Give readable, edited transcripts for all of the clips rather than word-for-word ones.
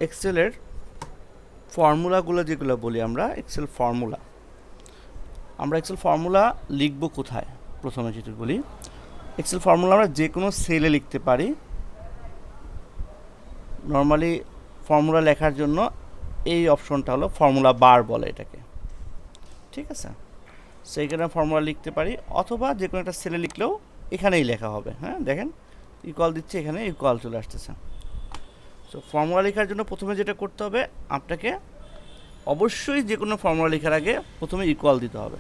এক্সেলের ফর্মুলাগুলো যেগুলো বলি আমরা এক্সেল ফর্মুলা লিখব কোথায়? প্রথমে যেটা বলি, এক্সেল ফর্মুলা আমরা যে কোনো সেলে লিখতে পারি। নর্মালি ফর্মুলা লেখার জন্য এই অপশনটা হলো ফর্মুলা বার বলে এটাকে, ঠিক আছে? সেইখানে ফর্মুলা লিখতে পারি, অথবা যে কোনো একটা সেলে লিখলেও এখানেই লেখা হবে। হ্যাঁ, দেখেন ইকুয়াল দিচ্ছে, এখানে ইকুয়াল চলে আসতেছে। সো ফর্মুলা লেখার জন্য প্রথমে যেটা করতে হবে, আপনাকে অবশ্যই যে কোনো ফর্মুলা লেখার আগে প্রথমে ইকুয়াল দিতে হবে।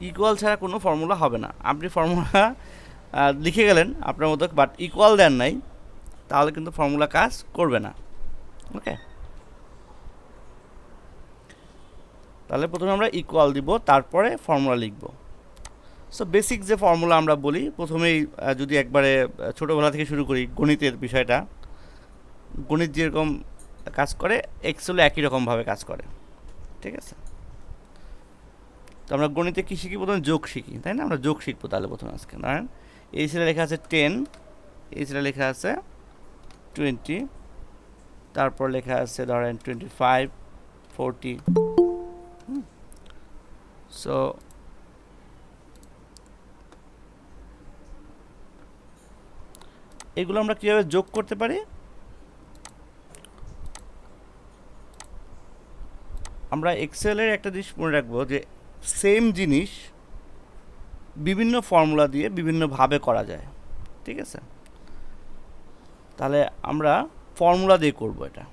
ইকুয়াল ছাড়া কোনো ফর্মুলা হবে না। আপনি ফর্মুলা লিখে গেলেন আপনার মতো, বাট ইকুয়াল দেন নাই, তাহলে কিন্তু ফর্মুলা কাজ করবে না। ওকে, তাহলে প্রথমে আমরা ইকুয়াল দিব, তারপরে ফর্মুলা লিখব। সো বেসিক যে ফর্মুলা আমরা বলি, প্রথমেই যদি একবারে ছোটোবেলা থেকে শুরু করি, গণিতের বিষয়টা, গণিত যেরকম কাজ করে এক্সেলও একই রকমভাবে কাজ করে, ঠিক আছে? তো আমরা গণিতে কী শিখি? প্রথমে যোগ শিখি, তাই না? আমরা যোগ শিখবো তাহলে প্রথমে আজকে। ধরেন এই সেলে লেখা আছে 10, এই সেলে লেখা আছে 20, তারপর লেখা আছে ধরেন 25, 40। সো এগুলো আমরা কীভাবে যোগ করতে পারি? আমরা এক্সেলের একটা জিনিস মনে রাখবো যে সেম জিনিস বিভিন্ন ফর্মুলা দিয়ে বিভিন্নভাবে করা যায়, ঠিক আছে? তাহলে আমরা ফর্মুলা দিয়ে করব এটা।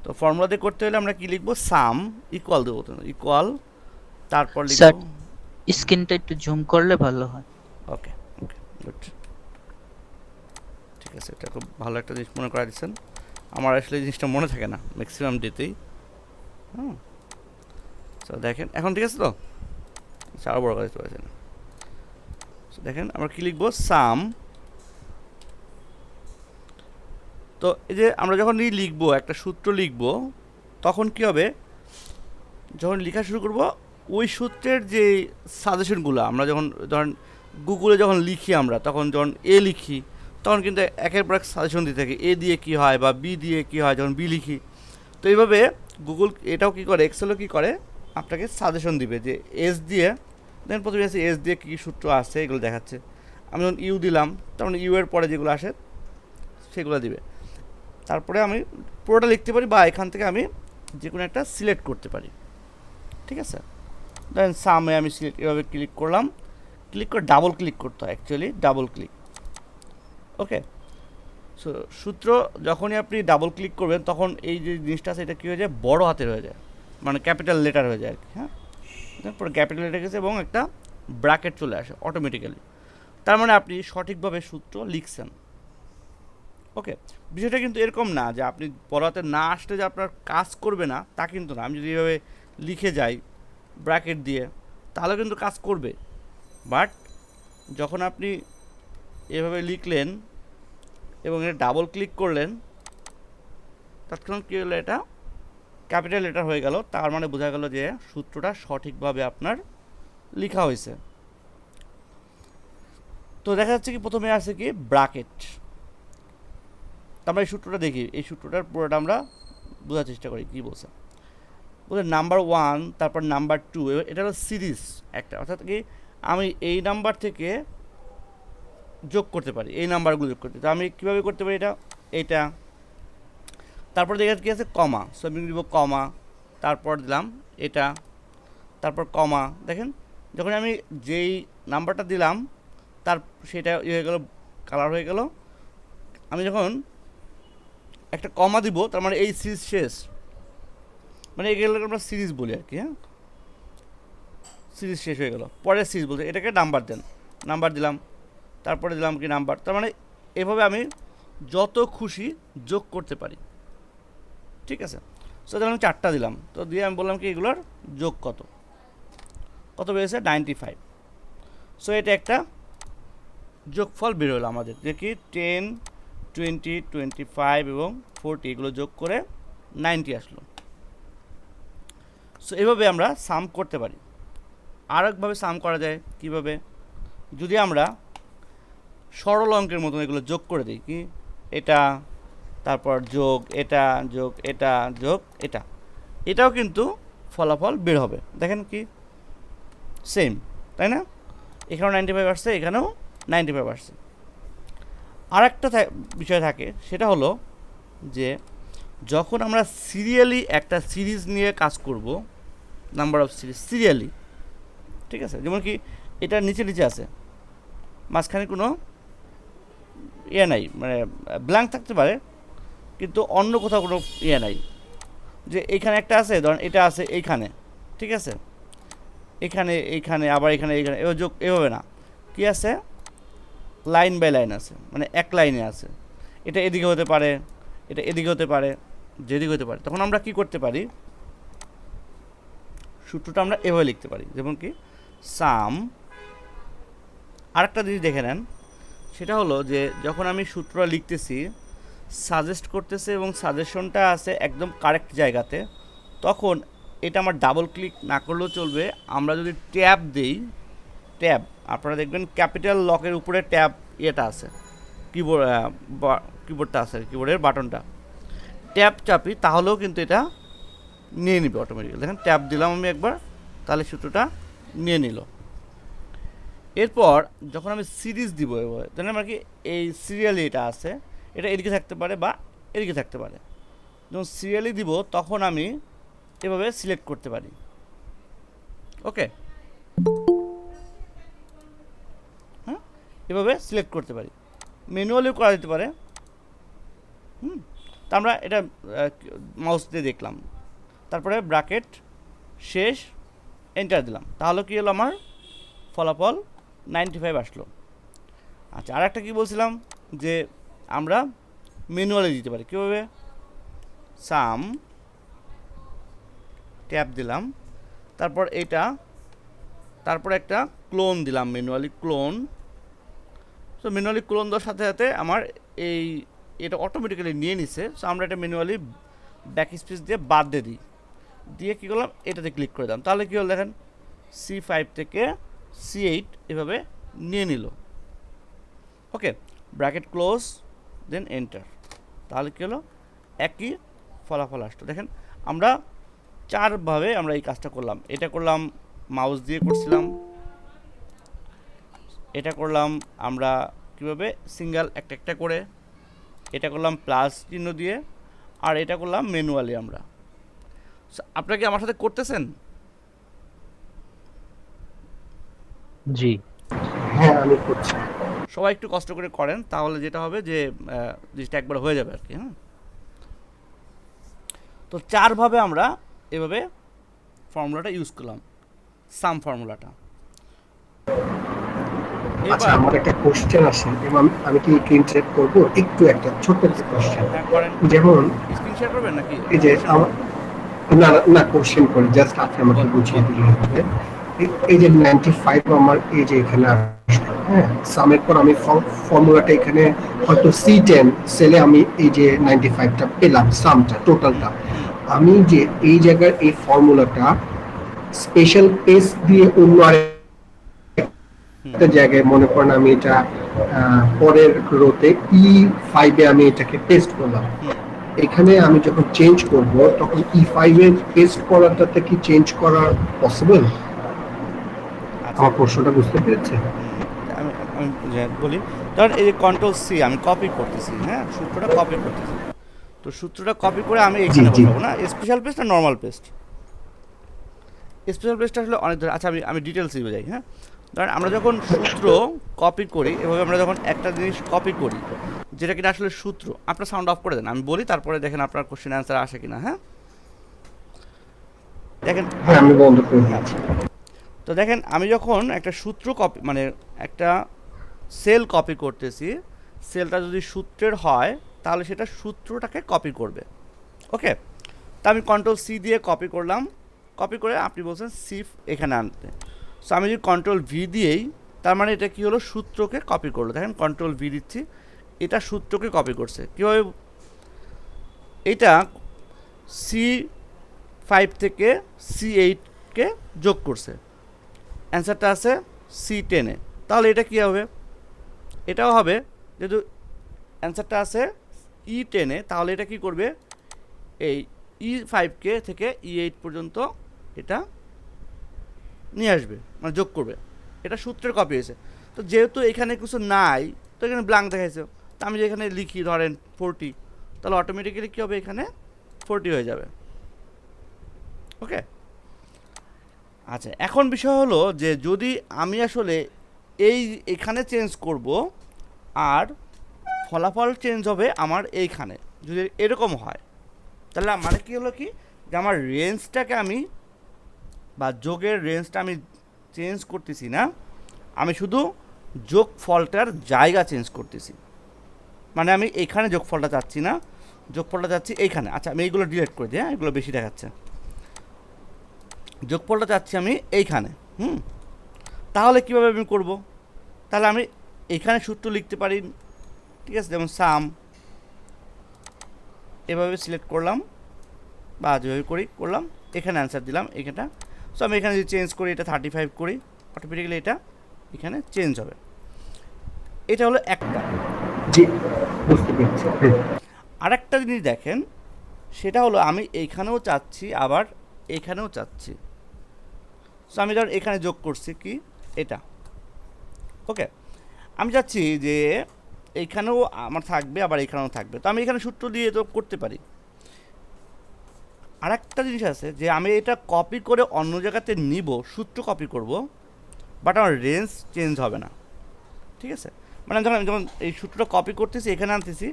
তো ফর্মুলা দিয়ে করতে হলে আমরা কি লিখবো? সাম ইকুয়াল দেবো, ইকুয়াল, তারপর স্যার, লিখবো। স্ক্রিনটা একটু জুম করলে ভালো হয়। ওকে ওকে, গুড, ঠিক আছে। এটা খুব ভালো একটা জিনিস মনে করা দিচ্ছেন। আমার আসলে এই জিনিসটা মনে থাকে না ম্যাক্সিমাম ডেতেই। হুম, তো দেখেন এখন ঠিক আছে তো, আরও বড় কাজ করেছে না। দেখেন আমরা কী লিখবো? সাম। তো এই যে আমরা যখন লিখবো, একটা সূত্র লিখবো, তখন কী হবে? যখন লেখা শুরু করব, ওই সূত্রের যে সাজেশনগুলো আমরা যখন ধরেন গুগলে যখন লিখি, আমরা তখন যখন এ লিখি, তখন কিন্তু একের পর এক সাজেশন দিতে থাকে, এ দিয়ে কী হয় বা বি দিয়ে কী হয় যখন বি লিখি। তো এইভাবে গুগল এটাও কী করে, এক্সেলও কী করে, আপনাকে সাজেশন দিবে যে এস দিয়ে, দেন প্রথমে আছে এস দিয়ে কী সূত্র আসছে এগুলো দেখাচ্ছে। আমি যখন ইউ দিলাম, তখন ইউ এর পরে যেগুলো আসে সেগুলো দিবে। তারপরে আমি পুরোটা লিখতে পারি, বা এখান থেকে আমি যে কোনো একটা সিলেক্ট করতে পারি, ঠিক আছে? দেন সামে আমি সিলেক্ট এভাবে ক্লিক করলাম, ক্লিক করে ডাবল ক্লিক করতে হয়, অ্যাকচুয়ালি ডাবল ক্লিক। ওকে, সো সূত্র যখনই আপনি ডাবল ক্লিক করবেন, তখন এই যে জিনিসটা আছে এটা কী হয়ে যায়? বড় হাতের হয়ে যায়, মানে ক্যাপিটাল লেটার হয়ে যায় আর কি। হ্যাঁ, তারপরে ক্যাপিটাল লেটার গেছে এবং একটা ব্র্যাকেট চলে আসে অটোমেটিক্যালি। তার মানে আপনি সঠিকভাবে সূত্র লিখছেন। ওকে, বিষয়টা কিন্তু এরকম না যে আপনি বড় হাতে না আসলে যে আপনার কাজ করবে না, তা কিন্তু না। আমি যদি এইভাবে লিখে যাই ব্র্যাকেট দিয়ে, তাহলে কিন্তু কাজ করবে। বাট যখন আপনি এভাবে লিখলেন এবং এটা ডাবল ক্লিক করলেন, তৎক্ষণাৎ কী হলো? এটা ক্যাপিটাল লেটার হয়ে গেল, তার মানে বোঝা গেল যে সূত্রটা সঠিকভাবে আপনার লেখা হয়েছে। তো দেখা যাচ্ছে কি প্রথমে আছে কি ব্র্যাকেট। আমরা এই সূত্রটা দেখি, এই সূত্রটার পুরোটা আমরা বোঝার চেষ্টা করি কী বলছে। বলছে নাম্বার 1, তারপর নাম্বার 2, এটা হলো সিরিজ একটা, অর্থাৎ কি আমি এই নাম্বার থেকে যোগ করতে পারি, এই নাম্বারগুলো যোগ করতে। তো আমি কীভাবে করতে পারি? এটা তারপর দেখা কী আছে? কমা। সো আমি দিব কমা, তারপর দিলাম এটা, তারপর কমা। দেখেন যখন আমি যেই নাম্বারটা দিলাম তার সেটা হয়ে গেল, কালার হয়ে গেল। আমি যখন একটা কমা দিব, তার মানে এই সিরিজ শেষ, মানে এগুলোকে আমরা সিরিজ বলি আর কি। হ্যাঁ, সিরিজ শেষ হয়ে গেল, পরের সিরিজ বলতে এটাকে নাম্বার দেন, নাম্বার দিলাম, তারপরে দিলাম কি নাম্বার। তার মানে এভাবে আমি যত খুশি যোগ করতে পারি, ঠিক আছে? সো ধরুন আমি 4টা দিলাম, তো দিয়ে আমি বললাম কি এগুলোর যোগ কত, কত বেরিয়েছে? 95। সো এটা একটা যোগফল বের হলো আমাদের, যে কি 10, 20, 25 এবং 40 এগুলো যোগ করে 90 আসলো। সো এভাবে আমরা সাম করতে পারি। আর একভাবে সাম করা যায় কীভাবে? যদি আমরা সরল অঙ্কের মতন এগুলো যোগ করে দিই, কি এটা তারপর যোগ এটা, যোগ এটা, যোগ এটা, এটাও কিন্তু ফলাফল বের হবে। দেখেন কি সেম, তাই না? এখানেও 95 আসছে, এখানেও 95 আসছে। আর একটা বিষয় থাকে, সেটা হলো যে যখন আমরা সিরিয়ালি একটা সিরিজ নিয়ে কাজ করব, নাম্বার অফ সিরিজ সিরিয়ালি, ঠিক আছে, যেমন কি এটা নিচে নিচে আছে, মাঝখানে কোনো ইয়ে নাই, মানে ব্ল্যাঙ্ক থাকতে পারে, কিন্তু অন্য কোথাও কোনো ইয়ে নাই, যে এইখানে একটা আছে, ধরেন এটা আছে এইখানে, ঠিক আছে, এখানে এইখানে আবার এখানে এইখানে, এভাবে যোগ এভাবে না, কি আছে, লাইন বাই লাইন আছে, মানে এক লাইনে আছে, এটা এদিকে হতে পারে, এটা এদিকে হতে পারে, যেদিকে হতে পারে। তখন আমরা কি করতে পারি, সূত্রটা আমরা এভাবে লিখতে পারি, যেমন কি সাম। আরেকটা জিনিস দেখে নেন, সেটা হলো যে যখন আমি সূত্রটা লিখতেছি, সাজেস্ট করতেছে এবং সাজেশনটা আছে একদম কারেক্ট জায়গাতে, তখন এটা আমার ডাবল ক্লিক না করলেও চলবে। আমরা যদি ট্যাব দিই, ট্যাব, আপনারা দেখবেন ক্যাপিটাল লকের উপরে ট্যাব ইয়েটা আছে, কিবোর্ড, কিবোর্ডটা আছে, কিবোর্ডের বাটনটা ট্যাব চাপি, তাহলেও কিন্তু এটা নিয়ে নিবে অটোমেটিক্যালি। দেখেন ট্যাব দিলাম আমি একবার, তাহলে সূত্রটা নিয়ে নিল। এরপর যখন আমি সিরিজ দিব, এভাবে তাহলে আমার কি এই সিরিয়ালি এটা আছে, এটা এদিকে থাকতে পারে বা এদিকে থাকতে পারে। যখন সিরিয়ালি দিব তখন আমি এভাবে সিলেক্ট করতে পারি। ওকে, হ্যাঁ, এভাবে সিলেক্ট করতে পারি, ম্যানুয়ালিও করা যেতে পারে। তা আমরা এটা মাউস দিয়ে দেখলাম, তারপরে ব্র্যাকেট শেষ, এন্টার দিলাম, তাহলে কি হলো, আমার ফলাফল 95 আসলো। আচ্ছা, আর একটা কী বলছিলাম, যে আমরা ম্যানুয়ালি দিতে পারি কীভাবে, সাম ট্যাব দিলাম, তারপর এটা, তারপর একটা ক্লোন দিলাম, manually clone. So manually clone দেওয়ার সাথে সাথে আমার এই এটা অটোমেটিক্যালি নিয়ে নিছে। সো আমরা এটা ম্যানুয়ালি ব্যাক স্পেস দিয়ে বাদ দিয়ে দিই, দিয়ে কী করলাম, এটাতে ক্লিক করে দিলাম, তাহলে কী হলো দেখেন, C5 থেকে C8 এভাবে নিয়ে নিল। ওকে, ব্র্যাকেট ক্লোজ, দেন এন্টার, তাহলে কী হলো, একই ফলাফল আসতো। দেখেন আমরা চারভাবে আমরা এই কাজটা করলাম। এটা করলাম মাউস দিয়ে করছিলাম, এটা করলাম আমরা কীভাবে সিঙ্গেল একটা একটা করে, এটা করলাম প্লাস চিহ্ন দিয়ে, আর এটা করলাম ম্যানুয়ালি আমরা। আপনারা কি আমার সাথে করতেছেন? জি। হ্যাঁ, আমি করছি। সবাই একটু কষ্ট করে করেন, তাহলে যেটা হবে যে জিনিসটা একবার হয়ে যাবে আর কি। হ্যাঁ, তো চারভাবে আমরা এভাবে ফর্মুলাটা ইউজ করলাম, সাম ফর্মুলাটা। আচ্ছা, এবার আমার একটা কোশ্চেন আছে, এবং আমি কি ইন্টারেক্ট করব একটু, একটা ছোট্ট একটা কোশ্চেন। হ্যাঁ করেন, যেমন স্ক্রিন শেয়ার করবেন নাকি? এই যে আমার, না না কোশ্চেন করি, জাস্ট আপনি আমাকে বুঝিয়ে দিলে হবে। এই যে 95 আমার এই যে এখানে আসলো, হ্যাঁ, সামের পর আমি ফর্মুলাটা এখানে হয়তো C10 সেলে আমি এই যে 95টা পেলাম, সামটা টোটালটা। আমি যে এই জায়গার এই ফর্মুলাটা স্পেশাল পেজ দিয়ে অন্য একটা জায়গায়, মনে করেন আমি এটা পরের রোতে E5 এ আমি এটাকে পেস্ট করলাম, এখানে আমি যখন চেঞ্জ করব তখন E5 এর পেস্ট করাটাতে কি চেঞ্জ করা পসিবল? আমার প্রশ্নটা বুঝতে পেরেছে? আমি আমি বলি, ধরেন এই যে কন্ট্রোল সি আমি কপি করতেছি, হ্যাঁ, সূত্রটা কপি করতেছি, তো সূত্রটা কপি করে আমি এখানে বসাবো না, স্পেশাল পেস্ট আর নর্মাল পেস্ট। স্পেশাল পেস্টটা আসলে অনেক ধরে, আচ্ছা আমি ডিটেলসে যাই। হ্যাঁ, ধরেন আমরা যখন সূত্র কপি করি, এভাবে আমরা যখন একটা জিনিস কপি করি যেটা কিনা আসলে সূত্র, আপনার সাউন্ড অফ করে দেন, আমি বলি, তারপরে দেখেন আপনার কোশ্চেন অ্যান্সার আসে কিনা। হ্যাঁ, দেখেন, হ্যাঁ, আমি বন্ধ করে দিচ্ছি। তো দেখেন আমি যখন একটা সূত্র কপি, মানে একটা সেল কপি করতেছি, সেলটা যদি সূত্রের হয় তাহলে সেটা সূত্রটাকে কপি করবে। ওকে, তা আমি কন্ট্রোল সি দিয়ে কপি করলাম, কপি করে আপনি বলছেন সিফ এখানে আনতে, সো আমি যদি কন্ট্রোল ভি দিয়েই, তার মানে এটা কী হলো, সূত্রকে কপি করলো। দেখেন কন্ট্রোল ভি দিচ্ছি, এটা সূত্রকে কপি করছে। কীভাবে, এটা C5 থেকে C8কে যোগ করছে, অ্যান্সারটা আছে C10-এ, তাহলে এটা কী হবে, এটাও হবে, যেহেতু অ্যান্সারটা আছে E10-এ, তাহলে এটা কি করবে, এই E5-কে থেকে E8 পর্যন্ত এটা নিয়ে আসবে, মানে যোগ করবে। এটা সূত্রের কপি হয়েছে। তো যেহেতু এখানে কিছু নাই, তো এখানে ব্ল্যাঙ্ক দেখাইছে, তো আমি যেখানে লিখি ধরেন 40, তাহলে অটোমেটিক্যালি কী হবে, এখানে 40 হয়ে যাবে। ওকে, আচ্ছা, এখন বিষয় হলো যে যদি আমি আসলে এখানে চেঞ্জ করব আর ফলাফল চেঞ্জ হবে আমার এইখানে, যদি এরকম হয়, তাহলে মানে কি হলো কি, যে আমার রেঞ্জটাকে আমি বা যোগের রেঞ্জটা আমি চেঞ্জ করতেছি না, আমি শুধু যোগফলটার জায়গা চেঞ্জ করতেছি। মানে আমি এইখানে যোগফলটা চাচ্ছি না, যোগফলটা চাচ্ছি এইখানে। আচ্ছা, আমি এইগুলো ডিলিট করে দিই, হ্যাঁ, এগুলো বেশি দেখাচ্ছে। যোগফলটা চাচ্ছি আমি এইখানে। তাহলে কীভাবে আমি করব, তাহলে আমি এইখানে সূত্র লিখতে পারি, ঠিক আছে, যেমন সাম, এভাবে সিলেক্ট করলাম বা যেভাবে করলাম, এখানে অ্যান্সার দিলাম এইখানটা। সো আমি এখানে যদি চেঞ্জ করি, এটা 35 করি, অটোমেটিক্যালি এটা এখানে চেঞ্জ হবে। এটা হলো একটা। জি, বুঝতে পেরেছি। আরেকটা জিনিস দেখেন, সেটা হলো আমি এইখানেও চাচ্ছি, আবার এইখানেও চাচ্ছি। সো আমি ধর এখানে যোগ করছি কি এটা, ওকে, আমি চাচ্ছি যে এইখানেও আমার থাকবে, আবার এখানেও থাকবে। তো আমি এখানে সূত্র দিয়ে তো করতে পারি। আরেকটা জিনিস আছে যে আমি এটা কপি করে অন্য জায়গাতে নিব, সূত্র কপি করব, বাট আমার রেঞ্জ চেঞ্জ হবে না, ঠিক আছে। মানে যখন আমি যখন এই সূত্রটা কপি করতেছি, এখানে আনতেছি,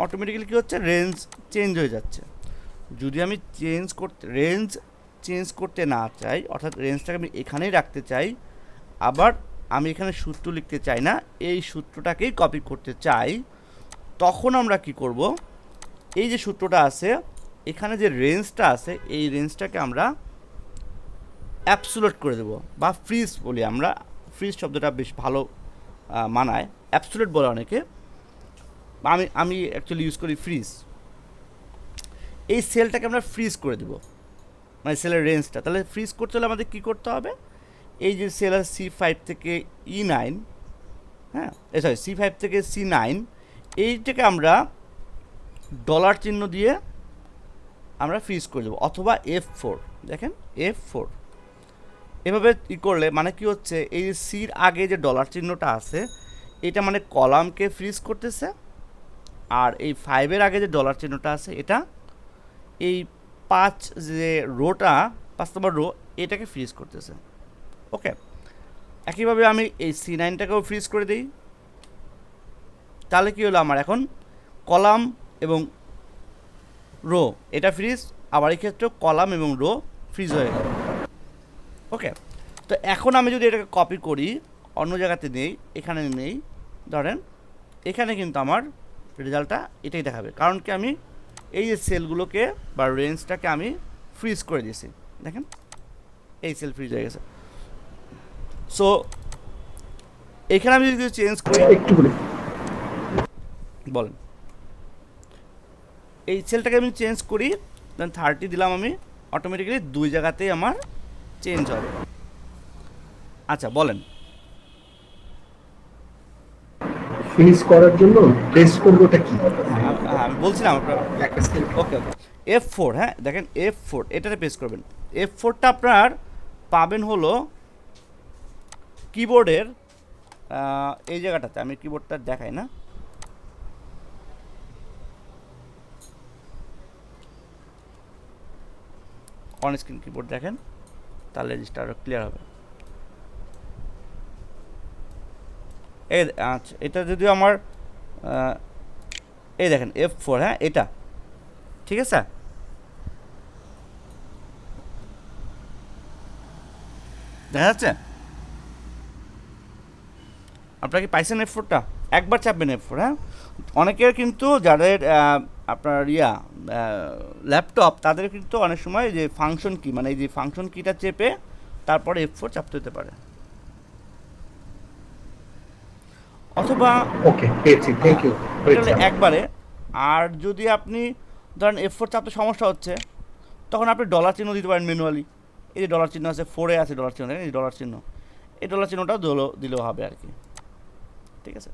অটোমেটিক্যালি কী হচ্ছে, রেঞ্জ চেঞ্জ হয়ে যাচ্ছে। যদি আমি রেঞ্জ চেঞ্জ করতে না চাই, অর্থাৎ রেঞ্জটাকে আমি এখানেই রাখতে চাই, আবার আমি এখানে সূত্র লিখতে চাই না, এই সূত্রটাকেই কপি করতে চাই, তখন আমরা কি করব, এই যে সূত্রটা আছে, এখানে যে রেঞ্জটা আছে, এই রেঞ্জটাকে আমরা অ্যাবসোলিউট করে দেব, বা ফ্রিজ বলি আমরা। ফ্রিজ শব্দটা বেশ ভালো মানায়, অ্যাবসোলিউট বলে অনেকে, আমি অ্যাকচুয়ালি ইউজ করি ফ্রিজ। এই সেলটাকে আমরা ফ্রিজ করে দেব, মানে সেলের রেঞ্জটা। তাহলে ফ্রিজ করতে হলে আমাদের কী করতে হবে, এই যে সেল আছে C5 থেকে E9, হ্যাঁ, সরি C5 থেকে C9, এইটাকে আমরা ডলার চিহ্ন দিয়ে আমরা ফ্রিজ করে দেবো, অথবা F4, দেখেন F4। এভাবে ই করলে মানে কি হচ্ছে, এই যে সির আগে যে ডলার চিহ্নটা আছে, এটা মানে কলামকে ফ্রিজ করতেছে, আর এই 5-এর আগে যে ডলার চিহ্নটা আছে, এটা এই 5 যে রোটা, 5 নম্বর রো, এটাকে ফ্রিজ করতেছে। ওকে, একইভাবে আমি এই C9টাকেও ফ্রিজ করে দিই। তাহলে কি হলো, আমার এখন কলাম এবং রো এটা ফ্রিজ, আবার এই ক্ষেত্রেও কলাম এবং রো ফ্রিজ হয়ে গেল। ওকে, তো এখন আমি যদি এটাকে কপি করি, অন্য জায়গাতে নেই, এখানে নেই, ধরেন এখানে কিন্তু আমার রেজাল্টটা এটাই দেখাবে, কারণ কি আমি এই যে সেলগুলোকে বা রেঞ্জটাকে আমি ফ্রিজ করে দিয়েছি। দেখেন এই সেল ফ্রিজ হয়ে গেছে। সো এখানে আমি যদি চেঞ্জ করি, একটু বলি, বলেন, এই সেলটাকে আমি চেঞ্জ করি, দেন 30 দিলাম, আমি অটোমেটিক্যালি দুই জায়গাতেই আমার চেঞ্জ হবে। আচ্ছা বলেন, ফিনিশ করার জন্য প্রেস করবোটা কি? আমি বলছিলাম আপনার, একটা সেল, ওকে ওকে, F4, হ্যাঁ, দেখেন F4, এটাতে প্রেস করবেন। F4টা আপনার পাবেন হলো কিবোর্ডের এই জায়গাটাতে, আমি কিবোর্ডটা দেখাই না, অন স্ক্রিন কিবোর্ড দেখেন, তাহলে জিনিসটা আরও ক্লিয়ার হবে। এই আচ্ছা, এটা যদিও আমার এই দেখেন F4, হ্যাঁ, এটা ঠিক আছে। দেখা যাচ্ছে, আপনারা কি পাইছেন F4টা? একবার চাপবেন F4, হ্যাঁ। অনেকের কিন্তু যাদের আপনার ল্যাপটপ, তাদের কিন্তু অনেক সময় যে ফাংশন কি, মানে এই যে ফাংশন কিটা চেপে তারপরে F4 চাপতে হতে পারে, অথবা ওকে, পেয়েছি, থ্যাংক ইউ। একবারে। আর যদি আপনি ধরেন F4 চাপতে সমস্যা হচ্ছে, তখন আপনি ডলার চিহ্ন দিতে পারেন ম্যানুয়ালি। এই যে ডলার চিহ্ন আছে, 4-এ আছে ডলার চিহ্ন, দেখেন এই ডলার চিহ্ন, এই ডলার চিহ্নটাও দিলেও হবে আর কি, ঠিক আছে।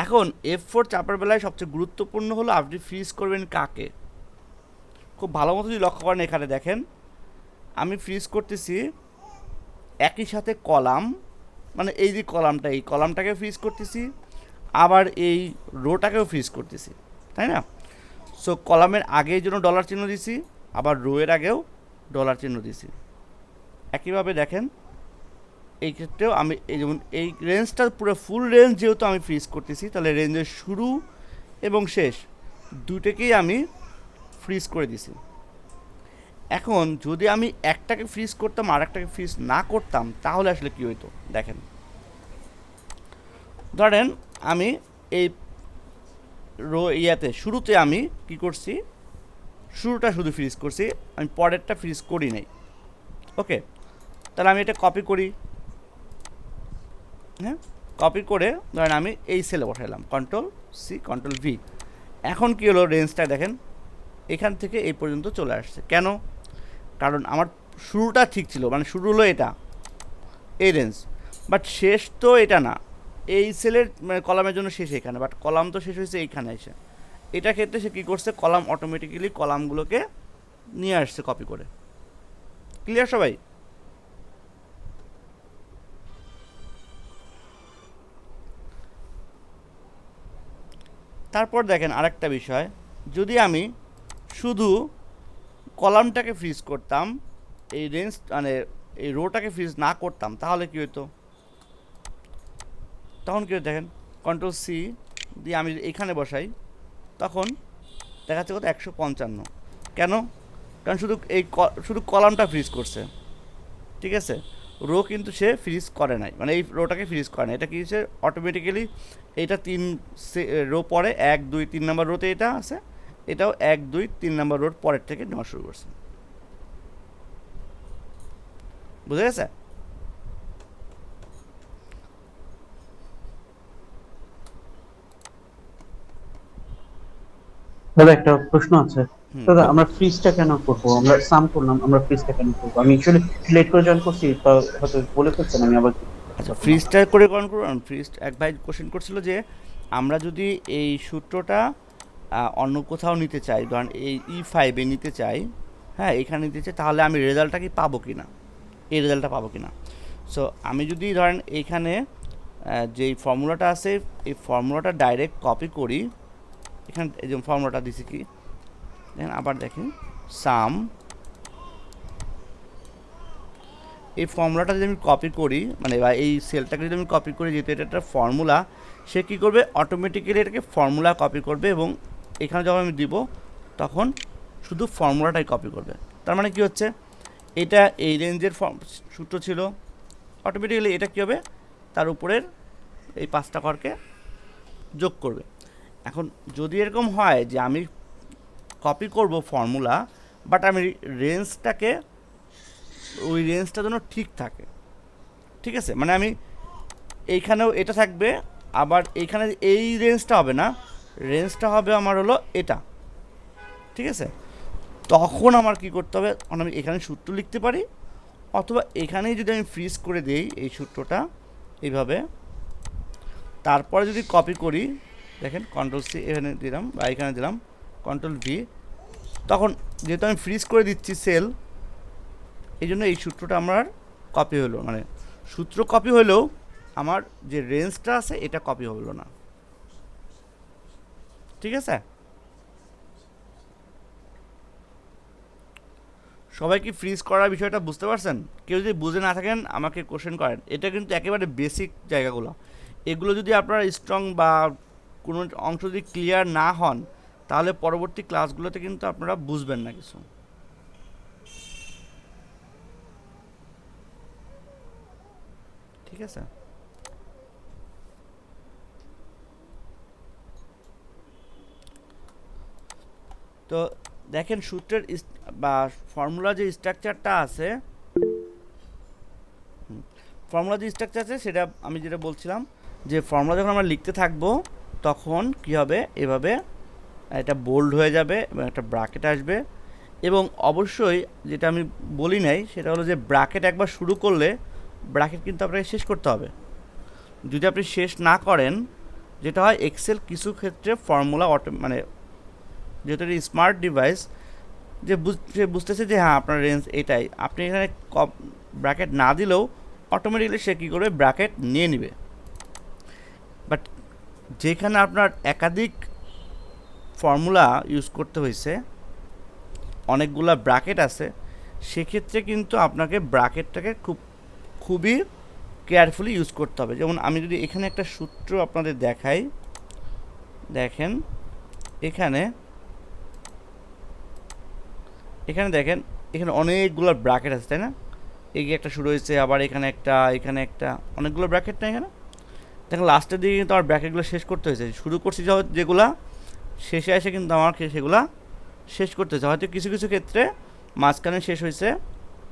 এখন F4 চাপার বেলায় সবচেয়ে গুরুত্বপূর্ণ হলো আপনি ফ্রিজ করবেন কাকে। খুব ভালো মতো যদি লক্ষ্য করেন এখানে দেখেন আমি ফ্রিজ করতেছি একই সাথে কলাম, মানে এই যে কলামটা, এই কলামটাকে ফ্রিজ করতেছি, আবার এই রোটাকেও ফ্রিজ করতেছি, তাই না? সো কলামের আগে এই জন্য ডলার চিহ্ন দিছি, আবার রোয়ের আগেও ডলার চিহ্ন দিছি। একইভাবে দেখেন এই ক্ষেত্রেও আমি এই যেমন এই রেঞ্জটা পুরো ফুল রেঞ্জ যেহেতু আমি ফ্রিজ করতেছি, তাহলে রেঞ্জের শুরু এবং শেষ দুটোকেই আমি ফ্রিজ করে দিছি। এখন যদি আমি একটাকে ফ্রিজ করতাম আর একটাকে ফ্রিজ না করতাম তাহলে আসলে কী হইতো দেখেন। ধরেন আমি এই শুরুতে আমি কি করছি, শুরুটা শুধু ফ্রিজ করছি, আমি পরেরটা ফ্রিজ করি নাই। ওকে, তাহলে আমি এটা কপি করি। হ্যাঁ, কপি করে ধরেন আমি এই সেলে বসাইলাম, Ctrl+C Ctrl+V। এখন কি হলো, রেঞ্জটা দেখেন এখান থেকে এই পর্যন্ত চলে আসছে। কেন? কারণ আমার শুরুটা ঠিক ছিল, মানে শুরু হলো এটা এই রেঞ্জ, বাট শেষ তো এটা না, এই সেলের মানে কলামের জন্য শেষ এখানে, বাট কলাম তো শেষ হয়েছে এইখানে এসে। এটা ক্ষেত্রে সে কী করছে, কলাম অটোমেটিক্যালি কলামগুলোকে নিয়ে আসছে কপি করে। ক্লিয়ার সবাই? তারপর দেখেন আরেকটা বিষয়, যদি আমি শুধু কলামটাকে ফ্রিজ করতাম, এই রেঞ্জ মানে এই রোটাকে ফ্রিজ না করতাম, তাহলে কী হতো? তখন কী হতো দেখেন, Ctrl+C দিয়ে আমি এখানে বসাই, তখন দেখা যাচ্ছে কত 155। কেন? কারণ শুধু কলামটা ফ্রিজ করছে, ঠিক আছে, রো কিন্তু সে ফ্রিজ করে নাই, মানে এই রোটাকে ফ্রিজ করে না। এটা কি হচ্ছে, অটোমেটিক্যালি এইটা 3 রো পরে 1 2 3 নাম্বার রোতে এটা আছে, এটাও 1 2 3 নাম্বার রোর পরের থেকে নেওয়া শুরু করছে। বুঝে গেছে? দাদা একটা প্রশ্ন আছে। দাদা আমরা ফ্রিজটা কেন করব? আমরা সাম করলাম, আমরা ফ্রিজটা কেন করব? আমি অ্যাকচুয়ালি লেট করে জয়েন করছি, তো হয়তো বলে ফেলছেন, আমি আবার আচ্ছা, ফ্রিজটা করে করুন। ফ্রিজ এক ভাই কোশ্চেন করছিল যে আমরা যদি এই সূত্রটা অন্য কোথাও নিতে চাই, ধরেন এই E5-এ নিতে চাই, হ্যাঁ এখানে নিতে চাই, তাহলে আমি রেজাল্টটা কি পাবো কি না, এই রেজাল্টটা পাবো কি না। সো আমি যদি ধরেন এইখানে যেই ফর্মুলাটা আছে এই ফর্মুলাটা ডাইরেক্ট কপি করি, এখানে এই যে ফর্মুলাটা দিছি কি দেখেন, আবার দেখেন সাম, এই ফর্মুলাটা যদি আমি কপি করি, মানে বা এই সেলটাকে যদি আমি কপি করি, যেহেতু এটা একটা ফর্মুলা, সে কী করবে, অটোমেটিক্যালি এটাকে ফর্মুলা কপি করবে, এবং এখানে যখন আমি দিব তখন শুধু ফর্মুলাটাই কপি করবে। তার মানে কি হচ্ছে, এটা এই রেঞ্জের সূত্র ছিল, অটোমেটিক্যালি এটা কী হবে, তার উপরের এই 5টা ঘরকে যোগ করবে। এখন যদি এরকম হয় যে আমি কপি করব ফর্মুলা, বাট আমি রেঞ্জটাকে ওই রেঞ্জটা যেন ঠিক থাকে, ঠিক আছে, মানে আমি এইখানেও এটা থাকবে, আবার এইখানে এই রেঞ্জটা হবে না, রেঞ্জটা হবে আমার হলো এটা, ঠিক আছে। তখন আমার কি করতে হবে, আমি এখানে সূত্র লিখতে পারি, অথবা এখানেই যদি আমি ফ্রিজ করে দিই এই সূত্রটা এইভাবে, তারপরে যদি কপি করি, দেখেন Ctrl+C এখানে দিলাম বা এখানে দিলাম Ctrl+V, তখন যেহেতু আমি ফ্রিজ করে দিচ্ছি সেল, এই জন্য এই সূত্রটা আমার কপি হলো, মানে সূত্র কপি হলেও আমার যে রেঞ্জটা আছে এটা কপি হলো না, ঠিক আছে। সবাই কি ফ্রিজ করার বিষয়টা বুঝতে পারছেন? কেউ যদি বুঝে না থাকেন আমাকে কোশ্চেন করেন, এটা কিন্তু একেবারে বেসিক জায়গাগুলো, এগুলো যদি আপনারা স্ট্রং বা কোনো অংশ যদি ক্লিয়ার না হন, তাহলে পরবর্তী ক্লাসগুলোতে কিন্তু আপনারা বুঝবেন না কিছু। ঠিক আছে, তো দেখেন সূত্রের বা ফর্মুলা যে স্ট্রাকচারটা আছে, সেটা আমি যেটা বলছিলাম যে ফর্মুলা যখন আমরা লিখতে থাকবো তখন কি হবে, এভাবে এটা বোল্ড হয়ে যাবে এবং একটা ব্র্যাকেট আসবে, এবং অবশ্যই যেটা আমি বলি নাই সেটা হলো যে ব্র্যাকেট একবার শুরু করলে ব্র্যাকেট কিন্তু আপনাকে শেষ করতে হবে। যদি আপনি শেষ না করেন যেটা হয় এক্সেল কিছু ক্ষেত্রে ফর্মুলা মানে যেহেতু এটা স্মার্ট ডিভাইস, যে সে বুঝতেছে যে হ্যাঁ আপনার রেঞ্জ এটাই, আপনি এখানে ব্র্যাকেট না দিলেও অটোমেটিক্যালি সে কী করবে, ব্র্যাকেট নিয়ে নেবে। বাট যেখানে আপনার একাধিক ফর্মুলা ইউজ করতে হয়েছে, অনেকগুলা ব্র্যাকেট আছে, সেক্ষেত্রে কিন্তু আপনাকে ব্র্যাকেটটাকে খুবই কেয়ারফুলি ইউজ করতে হবে। যেমন আমি যদি এখানে একটা সূত্র আপনাদের দেখাই, দেখেন এখানে দেখেন এখানে অনেকগুলো ব্র্যাকেট আছে, তাই না? এগিয়ে একটা শুরু হয়েছে, আবার এখানে একটা অনেকগুলো ব্র্যাকেট না এখানে দেখেন। লাস্টের দিকে কিন্তু আমার ব্র্যাকেটগুলো শেষ করতে হয়েছে, শুরু করছি যেগুলা, শেষে এসে কিন্তু আমাকে সেগুলা শেষ করতে হয়েছে। হয়তো কিছু কিছু ক্ষেত্রে মাঝখানে শেষ হয়েছে,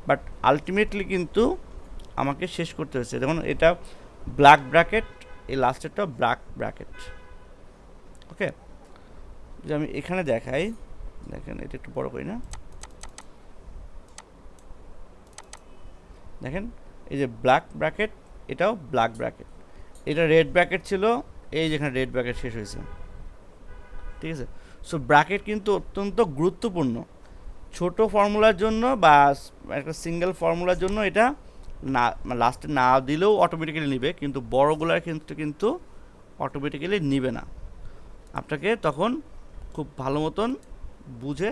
বাট আলটিমেটলি কিন্তু আমাকে শেষ করতে হয়েছে। যেমন এটা ব্ল্যাক ব্র্যাকেট, এই লাস্টেরটা ব্ল্যাক ব্র্যাকেট। ওকে, যে আমি এখানে দেখাই, দেখেন এটা একটু বড় করি না, দেখেন এই যে ব্ল্যাক ব্র্যাকেট, এটাও ব্ল্যাক ব্র্যাকেট, এটা রেড ব্র্যাকেট ছিল, এই যেখানে রেড ব্র্যাকেট শেষ হয়েছে। ঠিক আছে, সো ব্র্যাকেট কিন্তু অত্যন্ত গুরুত্বপূর্ণ ছোট ফর্মুলার জন্য বা একটা সিঙ্গেল ফর্মুলার জন্য। এটা না লাস্টে না দিলেও অটোমেটিক্যালি নিবে, কিন্তু বড়গুলার ক্ষেত্রে কিন্তু অটোমেটিক্যালি নিবে না। আপনাকে তখন খুব ভালো মতন বুঝে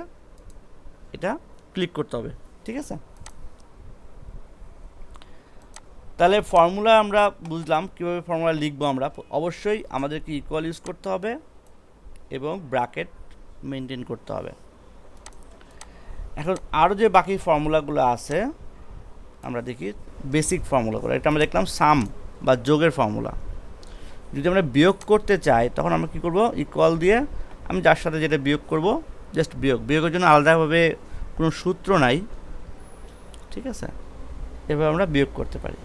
এটা ক্লিক করতে হবে। ঠিক আছে, তাহলে ফর্মুলা আমরা বুঝলাম কীভাবে ফর্মুলা লিখবো। আমরা অবশ্যই আমাদেরকে ইকুয়াল ইউজ করতে হবে এবং ব্র্যাকেট মেনটেন করতে হবে। এখন আরও যে বাকি ফর্মুলাগুলো আছে আমরা দেখি, বেসিক ফর্মুলাগুলো। এটা আমরা দেখলাম সাম বা যোগের ফর্মুলা। যদি আমরা বিয়োগ করতে চাই তখন আমরা কী করব, ইকুয়াল দিয়ে আমি যার সাথে যেটা বিয়োগ করব জাস্ট বিয়োগের জন্য আলাদাভাবে কোনো সূত্র নাই। ঠিক আছে, এভাবে আমরা বিয়োগ করতে পারি।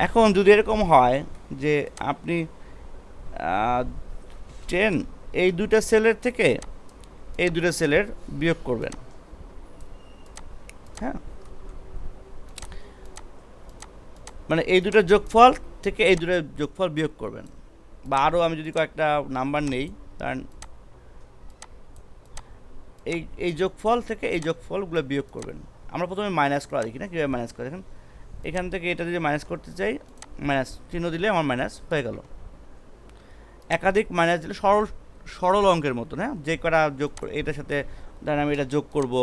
এখন যদি এরকম হয় যে আপনি 10 এই দুইটা সেলের থেকে এই দুটো সেলের বিয়োগ করবেন, হ্যাঁ, মানে এই দুটো যোগফল থেকে এই দুটো যোগফল বিয়োগ করবেন। বা আরও আমি যদি কয়েকটা নাম্বার নেই, কারণ এই যোগফল থেকে এই যোগফলগুলো বিয়োগ করবেন। আমরা প্রথমে মাইনাস করা দেখি না, কীভাবে মাইনাস করে। দেখেন এখান থেকে এটা যদি মাইনাস করতে চাই, মাইনাস চিহ্ন দিলে আমার মাইনাস হয়ে গেল। একাধিক মাইনাস দিলে সরল অঙ্কের মতো, হ্যাঁ, যে কটা যোগ এটার সাথে ধরেন আমি এটা যোগ করব,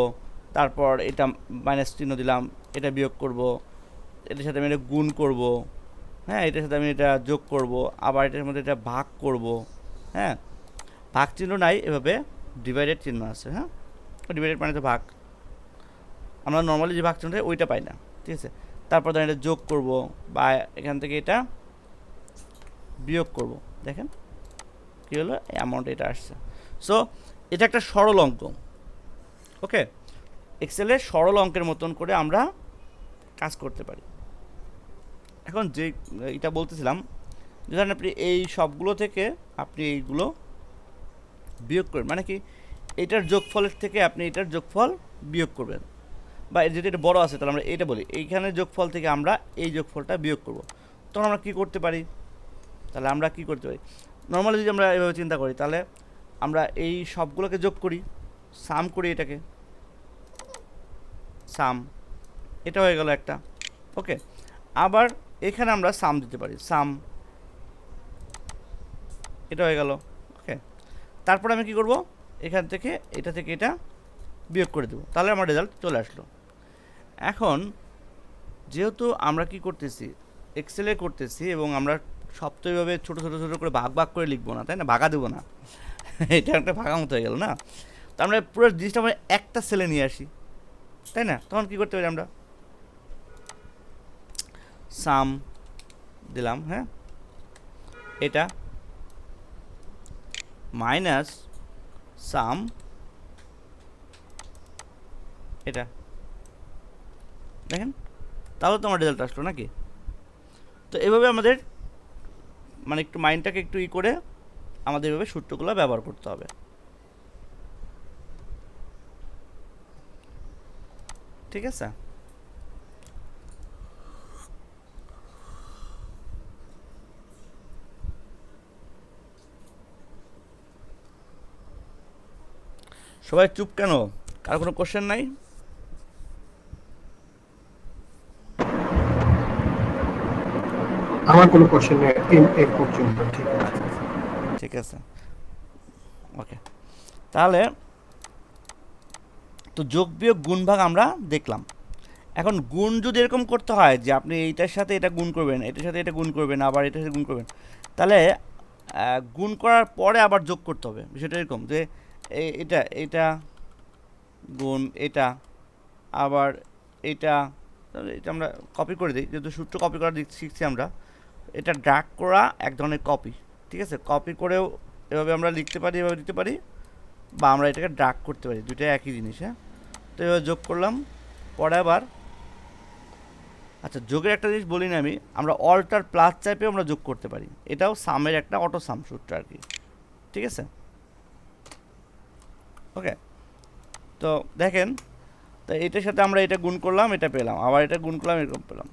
তারপর এটা মাইনাস চিহ্ন দিলাম, এটা বিয়োগ করব, এটার সাথে আমি এটা গুণ করব, হ্যাঁ, এটার সাথে আমি এটা যোগ করব, আবার এটার মধ্যে এটা ভাগ করব, হ্যাঁ, ভাগ চিহ্ন নাই, এভাবে ডিভাইডেড চিহ্ন আছে, হ্যাঁ, ডিভাইডেড মানে তো ভাগ, আমরা নর্মালি যে ভাগ চিহ্নটা ওইটা পাই না। ঠিক আছে, তারপর ধরেন এটা যোগ করব বা এখান থেকে এটা বিয়োগ করব, দেখেন কী হলো, অ্যামাউন্ট এটা আসছে। সো এটা একটা সরল অঙ্ক। ওকে, এক্সেলের সরল অঙ্কের মতন করে আমরা কাজ করতে পারি। এখন যে এটা বলতেছিলাম, ধরেন আপনি এই সবগুলো থেকে আপনি এইগুলো বিয়োগ করবেন, মানে কি এটার যোগফলের থেকে আপনি এটার যোগফল বিয়োগ করবেন, বা যদি এটা বড় আছে তাহলে আমরা এটা বলি এইখানে যোগফল থেকে আমরা এই যোগফলটা বিয়োগ করব। তখন আমরা কী করতে পারি, তাহলে আমরা কী করতে পারি, নর্মালি যদি আমরা এভাবে চিন্তা করি তাহলে আমরা এই সবগুলোকে যোগ করি, সাম করি, এটাকে সাম, এটা হয়ে গেল একটা। ওকে, আবার এখানে আমরা সাম দিতে পারি, সাম, এটা হয়ে গেল। ওকে, তারপর আমি কি করব, এখান থেকে এটা বিয়োগ করে দেবো, তাহলে আমার রেজাল্ট চলে আসলো। এখন যেহেতু আমরা কি করতেছি, এক্সেলে করতেছি এবং আমরা সপ্তাহভাবে ছোটো করে ভাগ করে লিখবো না, তাই না, ভাগা দেবো না, এটা একটা ভাগা মতো হয়ে গেল না। তো আমরা পুরো জিনিসটা আমরা একটা সেলে নিয়ে আসি, তাই না। তখন কী করতে পারি, আমরা সাম দিলাম, হ্যাঁ, এটা মাইনাস সাম, এটা দেখেন, তাহলে তো আমার রেজাল্ট আসলো নাকি। তো এভাবে আমাদের মানে একটু মাইন্ডটাকে একটু করে আমাদের এভাবে সূত্রগুলো ব্যবহার করতে হবে। ঠিক আছে, সবাই চুপ কেন? আর কোনো কোশ্চেন নাই? আমার কোনো কোশ্চেন নেই এই পর্যন্ত। ঠিক আছে, ঠিক আছে, ওকে। তাহলে তো যোগ বিয়োগ গুণ ভাগ আমরা দেখলাম। এখন গুণ যদি এরকম করতে হয় যে আপনি এইটার সাথে এটা গুণ করবেন, এটার সাথে এটা গুণ করবেন, আবার এটার সাথে গুণ করবেন, তাহলে গুণ করার পরে আবার যোগ করতে হবে। বিষয়টা এরকম যে এটা এটা গুণ এটা, আবার এটা, তাহলে এটা আমরা কপি করে দিই, যেহেতু সূত্র কপি করা শিখছি আমরা। এটা ড্রাগ করা এক ধরনের কপি, ঠিক আছে? কপি করেও এভাবে আমরা লিখতে পারি, এভাবে দিতে পারি, বা আমরা এটাকে ড্রাগ করতে পারি, দুইটা একই জিনিস। হ্যাঁ, তো এভাবে যোগ করলাম, পরে আবার আচ্ছা যোগের একটা জিনিস বলি না আমি, আমরা অল্টার প্লাস চাইপেও আমরা যোগ করতে পারি, এটাও সামের একটা অটো সাম সূত্র আর কি, ঠিক আছে? ওকে, তো দেখেন, তো এটার সাথে আমরা এটা গুণ করলাম, এটা পেলাম, আবার এটা গুণ করলাম, এরকম পেলাম।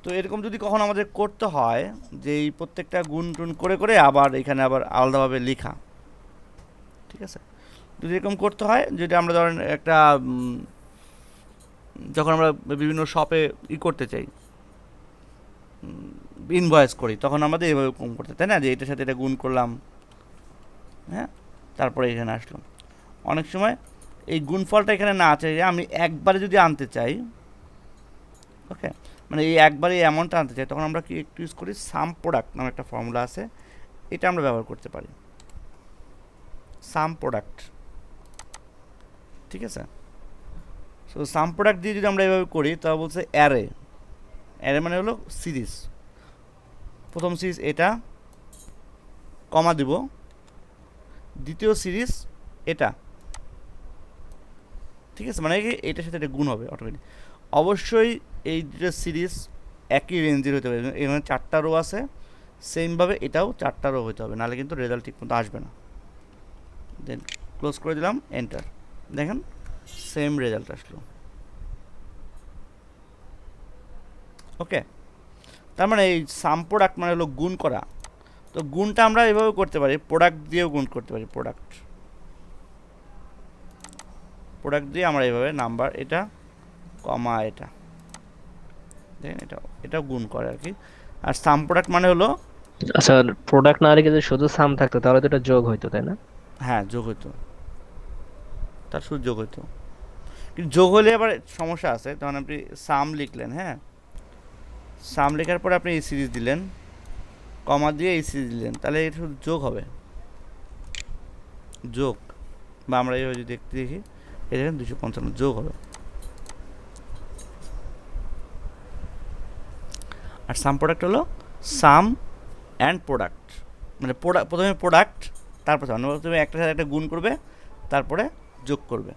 তো এরকম যদি কখনো আমাদের করতে হয় যে এই প্রত্যেকটা গুণ টুন করে করে আবার এখানে আবার আলাদাভাবে লেখা, ঠিক আছে? যদি এরকম করতে হয়, যেটা আমরা ধরেন একটা যখন আমরা বিভিন্ন শপে করতে চাই, ইনভয়েস করি, তখন আমাদের এইভাবে কম করতে, তাই না? যে এটার সাথে এটা গুণ করলাম, হ্যাঁ, তারপরে এখানে আসলাম। অনেক সময় এই গুণফলটা এখানে না চাই, আমি একবারে যদি আনতে চাই, ওকে, মানে এই একবারে এই অ্যামাউন্টটা আনতে চাই, তখন আমরা কি একটু ইউজ করি, সাম প্রোডাক্ট নামে একটা ফর্মুলা আছে, এটা আমরা ব্যবহার করতে পারি, সাম প্রোডাক্ট, ঠিক আছে? সো সাম প্রোডাক্ট দিয়ে যদি আমরা এভাবে করি, তাহলে বলছে অ্যারে, অ্যারে মানে হলো সিরিজ, প্রথম সিরিজ এটা, কমা দিব, দ্বিতীয় সিরিজ এটা, ঠিক আছে? মানে কি এটার সাথে এটা গুণ হবে অটোমেটিক। অবশ্যই এই দুটো সিরিজ একই রেঞ্জের হতে হবে, এখানে 4টা রো আছে, সেমভাবে এটাও 4টা রো হতে হবে, নাহলে কিন্তু রেজাল্ট ঠিক মতো আসবে না। দেন ক্লোজ করে দিলাম, এন্টার, দেখেন সেম রেজাল্ট আসলো। ওকে, তার মানে এই সাম প্রোডাক্ট মানে হলো গুণ করা। তো গুণটা আমরা এভাবে করতে পারি, প্রোডাক্ট দিয়েও গুণ করতে পারি, প্রোডাক্ট দিয়ে আমরা এভাবে নাম্বার এটা কমা এটা, দেখেন এটাও গুণ করে আর কি। আর সাম প্রোডাক্ট মানে হলো, আচ্ছা, প্রোডাক্ট না রেখে যদি শুধু সাম থাকতো তাহলে তো এটা যোগ হইতো, তাই না? হ্যাঁ যোগ হইতো, তার শুধু যোগ হইতো, কিন্তু যোগ হলে আবার সমস্যা আছে। তখন আপনি সাম লিখলেন, হ্যাঁ, সাম লেখার পরে আপনি এই সিরিজ দিলেন, কমা দিয়ে এই সিরিজ দিলেন, তাহলে এটা শুধু যোগ হবে, যোগ, বা আমরা এইভাবে যদি দেখতে দেখি, এই দেখেন 255 যোগ হবে। আর সাম প্রোডাক্ট হলো সাম অ্যান্ড প্রোডাক্ট, মানে প্রথমে প্রোডাক্ট, তারপর তুমি একটা সাথে একটা গুণ করবে, তারপরে যোগ করবে।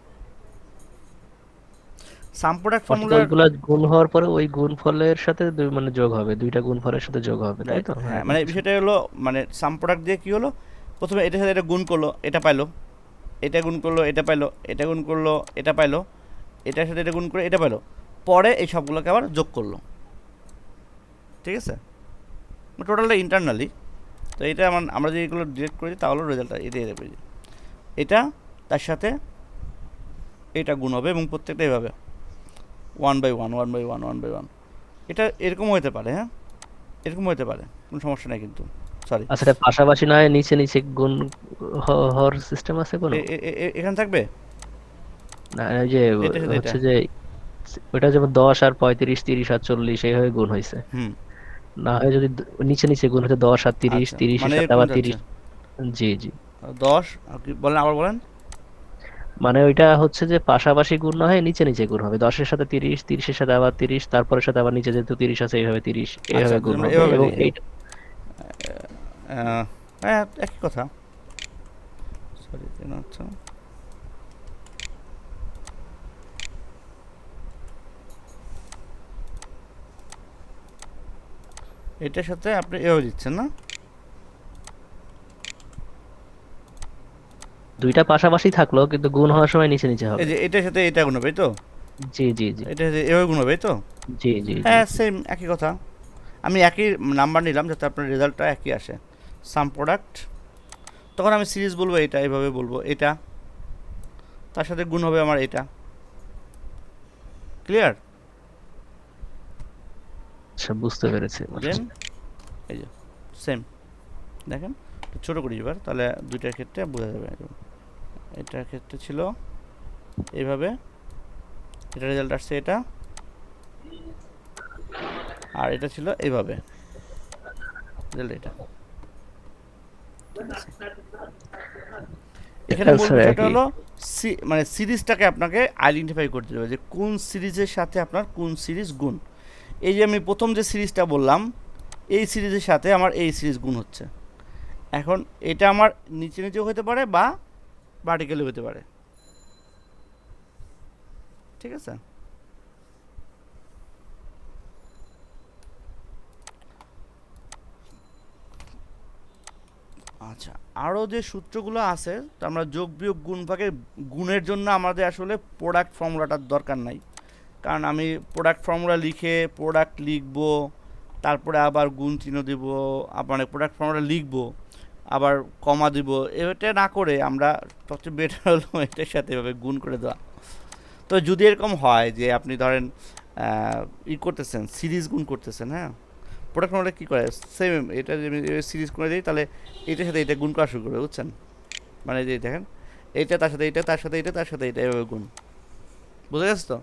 সাম প্রোডাক্ট অর্থাৎ ফর্মুলার, ওইগুলা গুণ হওয়ার পরে ওই গুণফলের সাথে মানে যোগ হবে, দুইটা গুণফলের সাথে যোগ হবে, তাই তো? হ্যাঁ, মানে বিষয়টা হলো, মানে সাম প্রোডাক্ট দিয়ে কী হলো, প্রথমে এটার সাথে এটা গুণ করলো, এটা পাইলো, এটা গুণ করলো, এটা পাইলো, এটা গুণ করলো, এটা পাইলো, এটার সাথে এটা গুণ করে এটা পাইলো, পরে এই সবগুলোকে আবার যোগ করলো, ঠিক আছে? টোটালটা ইন্টারনালি। তো এটা আমরা যদি এগুলো ডিরেক্ট করি তাহলে রেজাল্টটা এটাই দেবে, এটা তার সাথে এটা গুণ হবে, এবং প্রত্যেকটা এভাবে 1 বাই 1 1 বাই 1 1 বাই 1, এটা এরকম হতে পারে, হ্যাঁ, এরকম হতে পারে, কোনো সমস্যা নেই কিন্তু, সরি। আচ্ছা, এটা পাশাপাশি নয় নিচে নিচে গুণ হওয়ার সিস্টেম আছে কোনো? এখানে থাকবে না, ওই যে এটা সাথে এটা, হচ্ছে যে ওইটা যেমন 10 আর 35 30 আর 40 এইভাবে গুণ হয়েছে, হুম, না হয় যদি নিচে নিচে গুণ হতো 10 আর 30 আচ্ছা, 30 এর মানে সাথে এরকম আবার যাচ্ছে 30। জি জি, 10, কি বলেন, আবার বলেন। মানে ওইটা হচ্ছে যে পাশাপাশি গুণ না হয় নিচে নিচে গুণ হবে, 10 এর সাথে 30 30 এর সাথে আবার 30, তারপরের সাথে আবার নিচে যেহেতু 30 আছে এইভাবে 30 আচ্ছা, এইভাবে যদি গুণ আমরা হবে, এভাবে এবং লিখি, এইটা হ্যাঁ একই কথা, সরি, আচ্ছা, এটার সাথে আপনি এভাবে দিচ্ছেন না, দুইটা পাশাপাশি থাকলো কিন্তু গুণ হওয়ার সময় নিচে নিচে এই হবে। যে এটার সাথে এটা গুণ হবে, এই তো, জি জি জি এটা সাথে এভাবে গুণ হবে, এই তো, জি জি জি হ্যাঁ সেম একই কথা। আমি একই নাম্বার নিলাম যাতে আপনার রেজাল্টটা একই আসে, সাম প্রোডাক্ট, তখন আমি সিরিজ বলবো এটা, এইভাবে বলবো এটা, তার সাথে গুণ হবে আমার এটা। ক্লিয়ার? আচ্ছা, বুঝতে পেরেছি। দেন এই যে সেম, দেখেন একটু ছোটো করি এবার, তাহলে দুইটার ক্ষেত্রে বোঝা যাবে। এটার ক্ষেত্রে ছিল এইভাবে, এটা রেজাল্ট আসছে এটা, আর এটা ছিল এইভাবে, রেজাল্ট এটা। এখানে মূল Answer বিষয়টা একই। হলো মানে সিরিজটাকে আপনাকে আইডেন্টিফাই করতে হবে যে কোন সিরিজের সাথে আপনার কোন সিরিজ গুণ। এই যে আমি প্রথম যে সিরিজটা বললাম, এই সিরিজের সাথে আমার এই সিরিজ গুণ হচ্ছে। এখন এটা আমার নিচে নিচেও হতে পারে বা ভার্টিক্যালি হতে পারে, ঠিক আছে? আচ্ছা, আরও যে সূত্রগুলো আছে, তো আমরা যোগ বিয়োগ গুণ ভাগের গুণের জন্য আমাদের আসলে প্রোডাক্ট ফর্মুলাটার দরকার নাই, কারণ আমি প্রোডাক্ট ফর্মুলা লিখে প্রোডাক্ট লিখব, তারপরে আবার গুণ চিহ্ন দেব, আবার প্রোডাক্ট ফর্মুলা লিখব, আবার কমা দিব। এটা না করে আমরা সবচেয়ে বেটার হলো এটার সাথে এভাবে গুণ করে দেওয়া। তো যদি এরকম হয় যে আপনি ধরেন করতেছেন, সিরিজ গুণ করতেছেন, হ্যাঁ, প্রোডাক্ট ফর্মুলা কী করে, সেম এটা যদি সিরিজ করে দিই, তাহলে এটার সাথে এটা গুণ করা শুরু করবে, বুঝছেন? মানে যে দেখেন এইটা তার সাথে এইটা, তার সাথে এইটা, তার সাথে এইটা, এভাবে গুণ। বুঝে গেছে তো?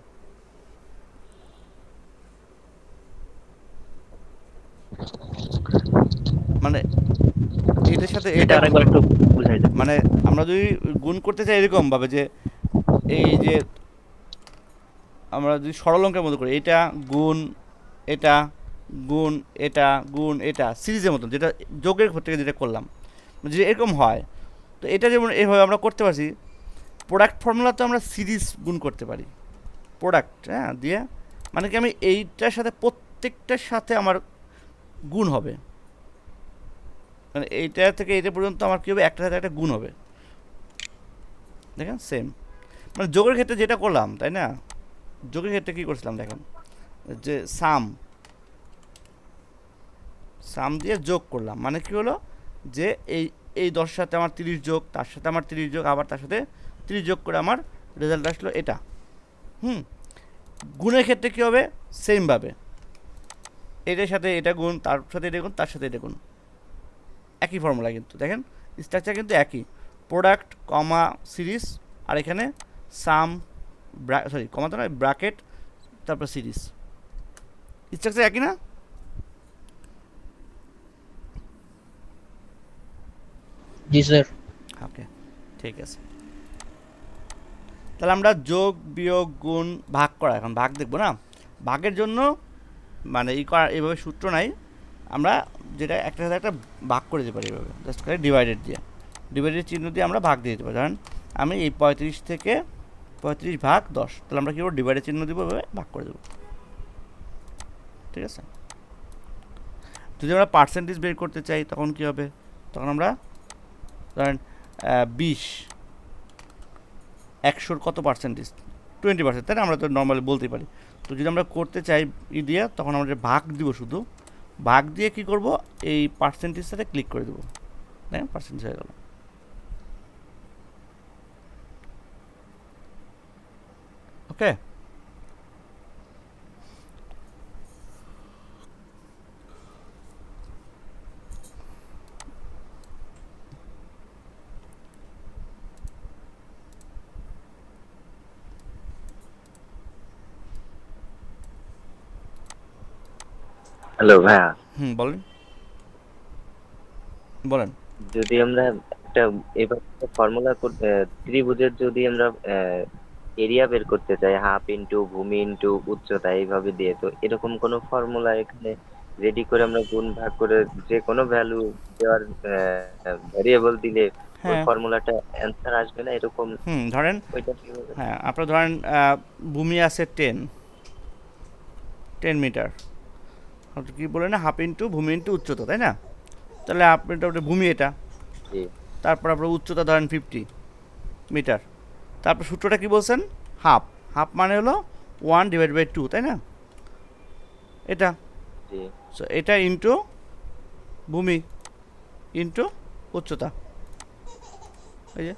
মানে এটার সাথে এটা এটা গুণ আরেকবার করবে। একটু বুঝাই দেন। মানে আমরা যদি গুণ করতে চাই এরকমভাবে যে এই যে আমরা যদি সরল অঙ্কের মতো করি, এটা গুণ এটা, গুণ এটা, গুণ এটা, সিরিজের মতন, যেটা যোগের ক্ষেত্রে যেটা করলাম, যে এরকম হয়। তো এটা যেমন এইভাবে আমরা করতে পারছি। প্রোডাক্ট ফর্মুলা তো আমরা সিরিজ গুণ করতে পারি, প্রোডাক্ট, হ্যাঁ, দিয়ে মানে কি আমি এইটার সাথে প্রত্যেকটার সাথে আমার গুণ হবে, মানে এইটা থেকে এইটা পর্যন্ত আমার কী হবে, একটার সাথে একটা গুণ হবে। দেখেন সেম, মানে যোগের ক্ষেত্রে যেটা করলাম, তাই না? যোগের ক্ষেত্রে কী করছিলাম দেখেন, যে সাম দিয়ে যোগ করলাম, মানে কি হলো যে এই 10 সাথে আমার 30 যোগ, তার সাথে আমার 30 যোগ, আবার তার সাথে 30 যোগ করে আমার রেজাল্ট আসলো এটা। গুণের ক্ষেত্রে কী হবে, সেমভাবে এটার সাথে এটা গুণ, তার সাথে এটা গুণ, তার সাথে এটা গুণ, একই ফর্মুলা কিন্তু দেখেন, স্ট্রাকচার কিন্তু একই, প্রোডাক্ট কমা সিরিজ, আর এখানে সাম, সরি কমা তো নয়, ব্র্যাকেট, তারপর সিরিজ, স্ট্রাকচার একই না? জি স্যার। ওকে, ঠিক আছে। তাহলে আমরা যোগ বিয়োগ গুণ ভাগ করা, এখন ভাগ দেখবো না। ভাগের জন্য মানে করা এইভাবে সূত্র নাই, আমরা যেটা একটা সাথে একটা ভাগ করে দিতে পারি এইভাবে, জাস্ট করে ডিভাইডেড দিয়ে, ডিভাইডেড চিহ্ন দিয়ে আমরা ভাগ দিয়ে দিতে পারি। ধরেন আমি এই 35 থেকে 35 ভাগ 10, তাহলে আমরা কী করবো, ডিভাইডেড চিহ্ন দেবো, এভাবে ভাগ করে দেবো, ঠিক আছে? যদি আমরা পার্সেন্টেজ বের করতে চাই তখন কী হবে, তখন আমরা ধরেন 20, 100-র কত পার্সেন্টেজ, 20%, তাই না? আমরা তো নর্মালি বলতেই পারি। তো যদি আমরা করতে চাই দিয়ে, তখন আমরা ভাগ দিব, শুধু ভাগ দিয়ে কি করব, এই পার্সেন্টেজটাতে ক্লিক করে দেবো, দেখেন পার্সেন্টেজ হয়ে গেল। ওকে, হ্যালো ভাইয়া, বলেন বলেন। যদি আমরা একটা এবার ফর্মুলা ত্রিভুজের যদি আমরা এরিয়া বের করতে চাই, হাফ ইন্টু ভূমি ইন্টু উচ্চতা, এইভাবে দিয়ে, তো এরকম কোনো ফর্মুলা এখানে রেডি করে আমরা গুণ ভাগ করে যে কোনো ভ্যালু দেওয়ার ভ্যারিয়েবল দিলে ওই হ্যাঁ, ফর্মুলাটা অ্যান্সার আসবে না এরকম? ধরেন, ওইটা কিভাবে? হ্যাঁ, আপনার ধরেন ভূমি আছে 10 মিটার, আপনি কী বলেন না, হাফ ইন্টু ভূমি ইন্টু উচ্চতা, তাই না? তাহলে আপনি ওটা ভূমি এটা, জি তারপর আপনার উচ্চতা ধরেন 50 মিটার, তারপর সূত্রটা কি বলছেন, হাফ, হাফ মানে হলো 1/2, তাই না? এটা, জি সো এটা ইন্টু ভূমি ইন্টু উচ্চতা, এই যে,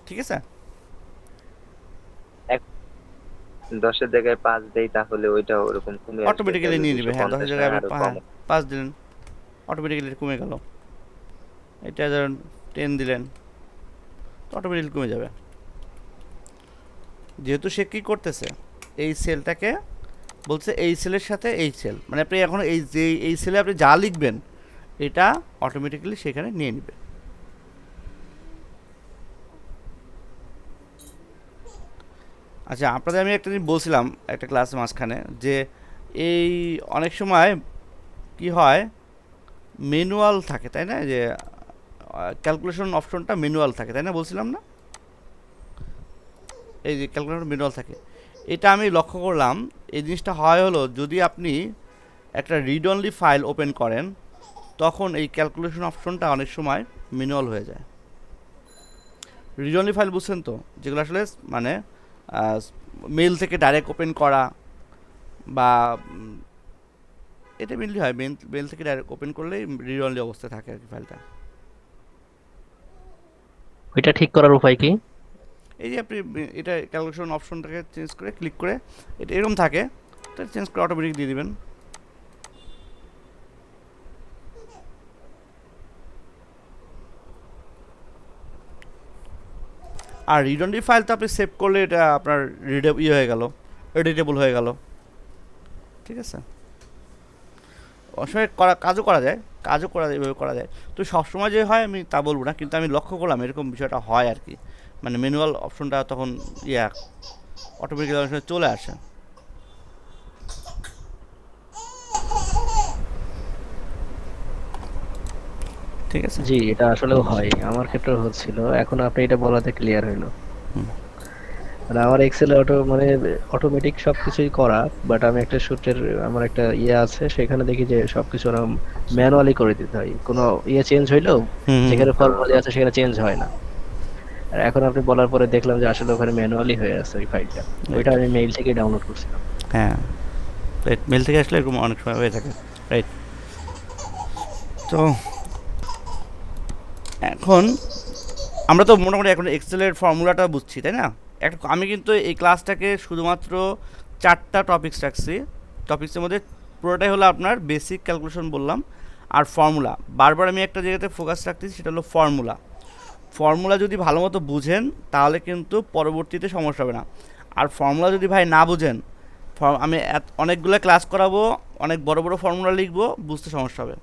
ঠিক আছে? 10-এর জায়গায় 5 দেই তাহলে ওইটা ওরকম কমে আসবে, অটোমেটিক্যালি তাহলে নিয়ে নেবে। হ্যাঁ, 10 এর 250 জায়গায় নয় আপনি আরো হ্যাঁ কম। 5 দিলেন, অটোমেটিক্যালি কমে গেল। এটা ধরুন 10 দিলেন, তো অটোমেটিক্যালি কমে যাবে। যেহেতু সে কী করতেছে, এই সেলটাকে বলছে এই সেলের সাথে এই সেল, মানে আপনি এখন এই যে এই সেলে আপনি যা লিখবেন এটা অটোমেটিক্যালি সেখানে নিয়ে নেবে। আচ্ছা, আপনাদের আমি একটা জিনিস বলছিলাম একটা ক্লাসের মাঝখানে, যে এই অনেক সময় কি হয়, ম্যানুয়াল থাকে তাই না, যে ক্যালকুলেশন অপশনটা ম্যানুয়াল থাকে তাই না, বলছিলাম না, এই যে ক্যালকুলেশন ম্যানুয়াল থাকে। এটা আমি লক্ষ্য করলাম, এই জিনিসটা হয় হলো যদি আপনি একটা রিড অনলি ফাইল ওপেন করেন তখন এই ক্যালকুলেশন অপশনটা অনেক সময় ম্যানুয়াল হয়ে যায়। রিড অনলি ফাইল বুঝছেন তো, যেগুলো আসলে মানে মেল থেকে ডাইরেক্ট ওপেন করা, বা এটা মেনলি হয় মেল থেকে ডাইরেক্ট ওপেন করলেই রিড অনলি অবস্থায় থাকে আর কি ফাইলটা। ওইটা ঠিক করার উপায় কি? এই যে আপনি এটা ক্যালকুলেশন অপশনটাকে চেঞ্জ করে ক্লিক করে, এটা এরকম থাকে, তো চেঞ্জ করে অটোমেটিক দিয়ে দিবেন। আর রিড অনলি ফাইল তো আপনি সেভ করলে এটা আপনার হয়ে গেল, এডিটেবল হয়ে গেল, ঠিক আছে। অসময় কাজও করা যায়, এভাবে করা যায়। তো সবসময় যে হয় আমি তা বলবো না, কিন্তু আমি লক্ষ্য করলাম এরকম বিষয়টা হয় আর কি, মানে ম্যানুয়াল অপশনটা তখন অটোমেটিক্যালি অনেক সময় চলে আসে। ঠিক আছে। জি, এটা আসলেও হয়, আমার ক্ষেত্রেও হচ্ছিল, এখন আপনি এটা বলাতে ক্লিয়ার হইলো। মানে আমার এক্সেলে মানে অটোমেটিক সবকিছুই করা, বাট আমি একটা সূত্রের আমার একটা আছে, সেখানে দেখি যে সবকিছু ওরা ম্যানুয়ালি করে দিতে হয়, কোনো চেঞ্জ হইলো হুম হুম যেখানে ফর্মালি আছে সেখানে চেঞ্জ হয় না। আর এখন আপনি বলার পরে দেখলাম যে আসলে ওখানে ম্যানুয়ালি হয়ে আছে ওই ফাইলটা, ওইটা আমি মেইল থেকে ডাউনলোড করছিলাম। হ্যাঁ, রাইট, মেল থেকে আসলে এরকম অনেক সময় হয়ে থাকে, রাইট। তো এখন আমরা তো মোটামুটি এখন এক্সেলের ফর্মুলাটা বুঝছি তাই না। আমি কিন্তু এই ক্লাসটাকে শুধুমাত্র 4টা টপিকস রাখছি। টপিক্সের মধ্যে পুরোটাই হলো আপনার বেসিক ক্যালকুলেশন বললাম, আর ফর্মুলা। বারবার আমি একটা জায়গাতে ফোকাস রাখতেছি, সেটা হলো ফর্মুলা। ফর্মুলা যদি ভালো মতো বুঝেন তাহলে কিন্তু পরবর্তীতে সমস্যা হবে না। আর ফর্মুলা যদি ভাই না বুঝেন, আমি অনেকগুলো ক্লাস করাবো, অনেক বড় বড় ফর্মুলা লিখবো, বুঝতে সমস্যা হবে।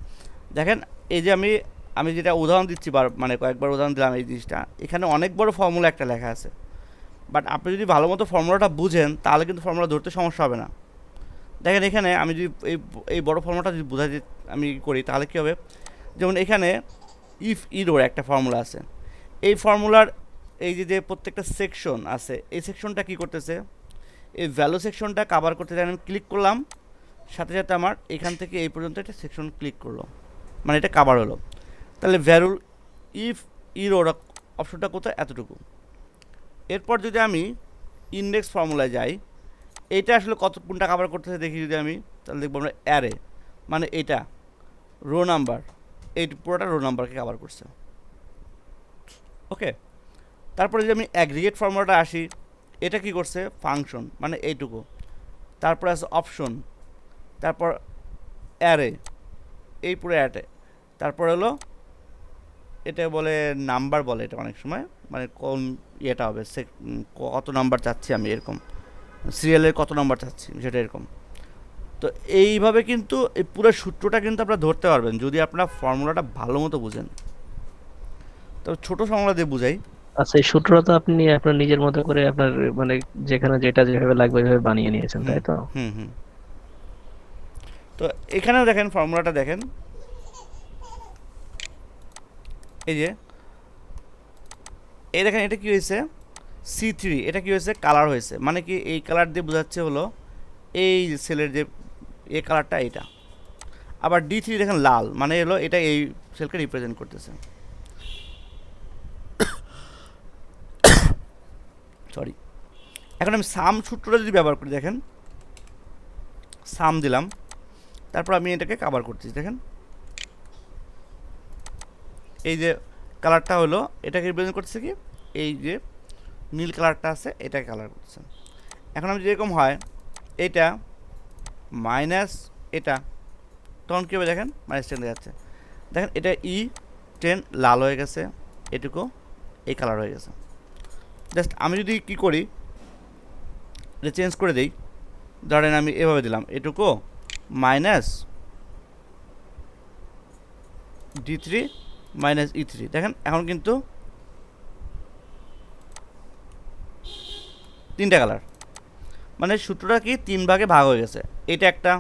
দেখেন, এই যে আমি যেটা উদাহরণ দিচ্ছি, মানে কয়েকবার উদাহরণ দিলাম এই জিনিসটা, এখানে অনেক বড় ফর্মুলা একটা লেখা আছে, বাট আপনি যদি ভালো মতো ফর্মুলাটা বুঝেন তাহলে কিন্তু ফর্মুলা ধরতে সমস্যা হবে না। দেখেন এখানে আমি যদি এই বড় ফর্মুলাটা যদি বোঝাতে আমি করি তাহলে কী হবে, যেমন এখানে ইফ ইরোর একটা ফর্মুলা আছে। এই ফর্মুলার এই যে প্রত্যেকটা সেকশন আছে, এই সেকশনটা কী করতেছে, এই ভ্যালু সেকশনটা কাভার করতে চাই আমি ক্লিক করলাম, সাথে সাথে আমার এখান থেকে এই পর্যন্ত একটা সেকশন ক্লিক করলো, মানে এটা কাভার হলো। তাহলে ভ্যালুর ইফ ইরোর অপশনটা কোথায়, এতটুকু। এরপর যদি আমি ইন্ডেক্স ফর্মুলায় যাই, এইটা আসলে কোনটা কাভার করতেছে দেখি যদি আমি, তাহলে দেখবো আমরা অ্যারে, মানে এটা রো নাম্বার, এই পুরোটা রো নাম্বারকে কাভার করছে। ওকে, তারপরে যদি আমি অ্যাগ্রিগেট ফর্মুলাটা আসি, এটা কি করছে, ফাংশন, মানে এইটুকু। তারপরে আছে অপশন, তারপর অ্যারে, এই পুরো অ্যারে, তারপর হলো এটা বলে নাম্বার বলে, এটা অনেক সময় মানে কোন ইয়েটা হবে, কত নাম্বার চাচ্ছি আমি, এরকম সিরিয়ালের কত নাম্বার চাচ্ছি সেটা এরকম। তো এইভাবে কিন্তু এই পুরো সূত্রটা কিন্তু আপনারা ধরতে পারবেন যদি আপনারা ফর্মুলাটা ভালো মতো বুঝেন। তো ছোটো ফর্মুলা দিয়ে বুঝাই। আচ্ছা, এই সূত্রটা তো আপনি আপনার নিজের মতো করে আপনার মানে যেখানে যেটা যেভাবে লাগবে ওইভাবে বানিয়ে নিয়েছেন, হুম তাই তো? হুম হুম তো এখানেও দেখেন ফর্মুলাটা দেখেন, এই যে এই দেখেন এটা কি হয়েছে, C3, এটা কি হয়েছে, কালার হয়েছে, মানে কি এই কালার দিয়ে বোঝাচ্ছে হলো এই সেলের যে এই কালারটা এইটা। আবার D3 দেখেন লাল, মানে হলো এটা এই সেলকে রিপ্রেজেন্ট করতেছে। সরি, এখন আমি সাম সূত্রটা যদি ব্যবহার করি, দেখেন সাম দিলাম, তারপর আমি এটাকে কাভার করতেছি, দেখেন এই যে কালারটা হলো এটাকে রিপ্রেজেন্ট করতেছে কি, এই যে নীল কালারটা আছে এটাকে কালার করতেছে। এখন আমি যেরকম হয় এটা মাইনাস এটা, তখন কী হবে দেখেন -10 দেখাচ্ছে। দেখেন এটা E10 লাল হয়ে গেছে, এটুকু এই কালার হয়ে গেছে। জাস্ট আমি যদি কি করি, এটা চেঞ্জ করে দিই, ধরেন আমি এভাবে দিলাম এটুকু -D3 -E3, দেখেন এখন কিন্তু 3টা কালার, মানে সূত্রটা কি 3 ভাগে ভাগ হয়ে গেছে। এটা একটা,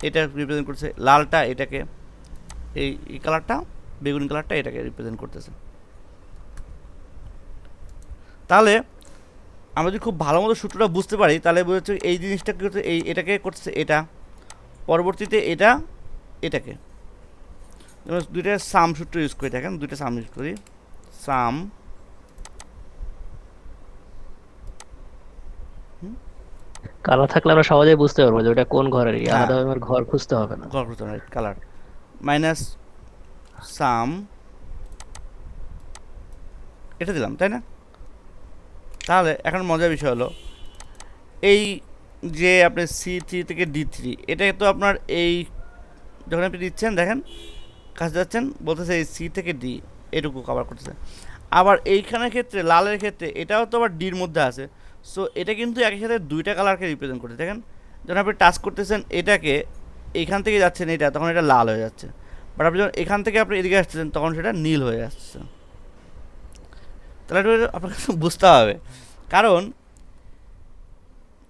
এটা রিপ্রেজেন্ট করছে, লালটা এটাকে, এই কালারটা বেগুনি কালারটা এটাকে রিপ্রেজেন্ট করতেছে। তাহলে আমরা যদি খুব ভালো মতো সূত্রটা বুঝতে পারি তাহলে বোঝা এই জিনিসটা কী করছে, এটাকে করছে এটা, পরবর্তীতে এটা এটাকে, যেমন দুইটা সাম সূত্র ইউজ করি, দেখেন দুইটা সাম ইউজ করি, সাম কালার থাকলে আমরা সহজেই বুঝতে পারবো যে ওটা কোন ঘরের, আলাদাভাবে আমার ঘর খুঁজতে হবে না। ঘর করতে হবে কালার, মাইনাস সাম এটা দিলাম, তাই না? তাহলে এখন মজার বিষয় হলো এই যে আপনি C3 থেকে D3, এটা তো আপনার এই যখন আপনি দিচ্ছেন দেখেন কাছে যাচ্ছেন বলতেছে এই C থেকে D এটুকু কভার করতেছে। আবার এইখানের ক্ষেত্রে লালের ক্ষেত্রে এটাও তো আবার ডির মধ্যে আছে, সো এটা কিন্তু একই সাথে দুইটা কালারকে রিপ্রেজেন্ট করছে। দেখেন যখন আপনি টাচ করতেছেন এটাকে, এইখান থেকে যাচ্ছেন এটা, তখন এটা লাল হয়ে যাচ্ছে, বাট আপনি যখন এখান থেকে আপনি এদিকে আসতেছেন তখন সেটা নীল হয়ে আসছে। তাহলে আপনাকে বুঝতে হবে,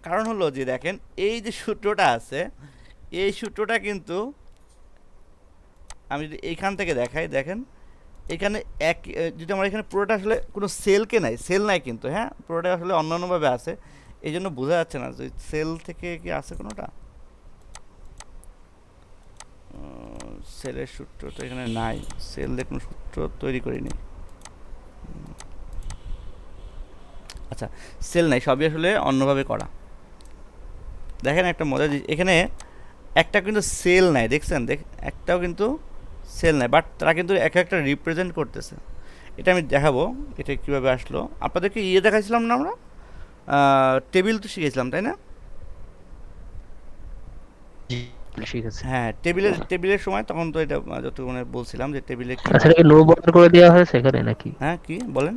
কারণ হলো যে দেখেন এই যে সূত্রটা আছে, এই সূত্রটা কিন্তু আমি যদি এইখান থেকে দেখাই, দেখেন এখানে এক যদি আমার এখানে পুরোটা আসলে কোনো সেলকে নাই, সেল নাই কিন্তু, হ্যাঁ পুরোটা আসলে অন্য অন্যভাবে আছে, এই জন্য বোঝা যাচ্ছে না যে সেল থেকে কি আছে কোনোটা। সেলের সূত্র তো এখানে নাই, সেল দিয়ে কোনো সূত্র তৈরি করিনি। আচ্ছা সেল নাই, সবই আসলে অন্যভাবে করা। দেখেন একটা মজা, এখানে একটা কিন্তু সেল নাই, দেখছেন একটাও কিন্তু সেল নাই, বাট তারা কিন্তু এক একটা রিপ্রেজেন্ট করতেছে। এটা আমি দেখাবো এটা কীভাবে আসলো। আপনাদেরকে দেখাইছিলাম না আমরা, টেবিল তো শিখেছিলাম তাই না? হ্যাঁ টেবিলের সময় তখন তো এটা যতটুকু মানে বলছিলাম যে টেবিলে কি, আচ্ছা নো বর্ডার করে দেওয়া হয়েছে এখানে নাকি? হ্যাঁ কি বলেন,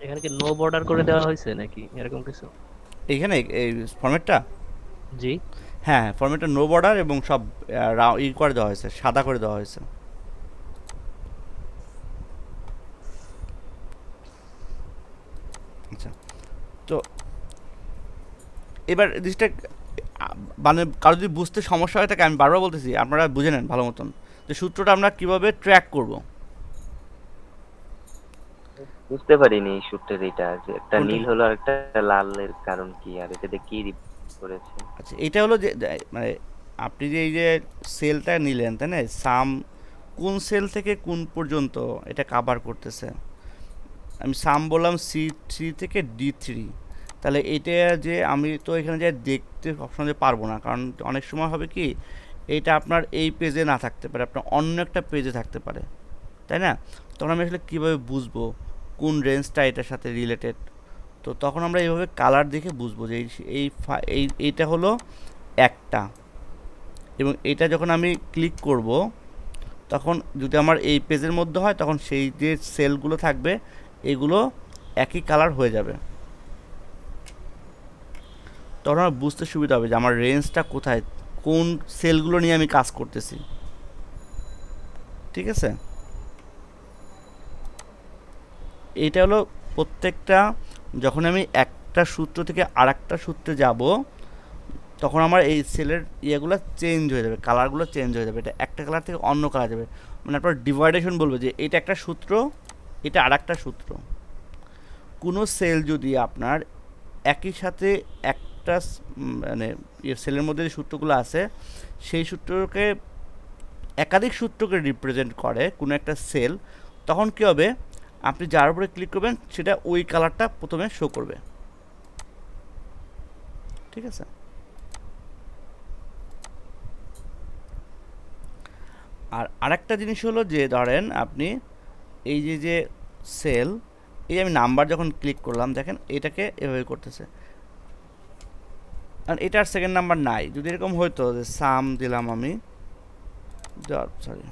এখানে কি নো বর্ডার করে দেওয়া হয়েছে নাকি এরকম কিছু? এইখানে এই ফরম্যাটটা, জি হ্যাঁ ফরম্যাটটা নো বর্ডার এবং সব করে দেওয়া হয়েছে, সাদা করে দেওয়া হয়েছে। আচ্ছা তো এবার জিনিসটা মানে কারো যদি বুঝতে সমস্যা হয় থাকে, আমি বারবার বলতেছি আপনারা বুঝে নেন ভালো মতন যে সূত্রটা আমরা কিভাবে ট্র্যাক করব। বুঝতে পারিনি এই সূত্রের এটা, যে একটা কোনটা? নীল হলো আর একটা লালের কারণ কি, আর এটাতে কি করেছে? আচ্ছা এটা হলো যে মানে আপনি যে এই যে সেলটা নিলেন তাই না, সাম কোন সেল থেকে কোন পর্যন্ত এটা কাভার করতেছে, আমি সাম বললাম C3 থেকে D3, তাহলে এটা যে আমি তো এখানে যে দেখতে সবসময় পারবো না, কারণ অনেক সময় হবে কি এটা আপনার এই পেজে না থাকতে পারে, আপনার অন্য একটা পেজে থাকতে পারে, তাই না? তখন আমি আসলে কীভাবে বুঝবো কোন রেঞ্জটা এটার সাথে রিলেটেড? তো তখন আমরা এইভাবে কালার দেখে বুঝবো যে এইটা হলো একটা, এবং এটা যখন আমি ক্লিক করব তখন যদি আমার এই পেজের মধ্যে হয় তখন সেই যে সেলগুলো থাকবে এগুলো একই কালার হয়ে যাবে, তখন আমার বুঝতে সুবিধা হবে যে আমার রেঞ্জটা কোথায়, কোন সেলগুলো নিয়ে আমি কাজ করতেছি। ঠিক আছে, এইটা হলো প্রত্যেকটা, যখন আমি একটা সূত্র থেকে আর একটা সূত্রে যাব তখন আমার এই সেলের ইয়েগুলো চেঞ্জ হয়ে যাবে, কালারগুলো চেঞ্জ হয়ে যাবে, এটা একটা কালার থেকে অন্য কালার যাবে, মানে আপনার ডিভাইডেশন বলবে যে এটা একটা সূত্র, এটা আর একটা সূত্র। কোনো সেল যদি আপনার একই সাথে একটা মানে সেলের মধ্যে যে সূত্রগুলো আছে সেই সূত্রকে একাধিক সূত্রকে রিপ্রেজেন্ট করে কোনো একটা সেল, তখন কী হবে আপনি যার উপরে ক্লিক করবেন সেটা ওই কালারটা প্রথমে শো করবে। ঠিক আছে, আর আরেকটা জিনিস হলো যে ধরেন আপনি এই যে সেল, এই আমি নাম্বার যখন ক্লিক করলাম দেখেন এটাকে এভাবে করতেছে, আর এটার সেকেন্ড নাম্বার নাই। যদি এরকম হইতো যে সাম দিলাম আমি, সরি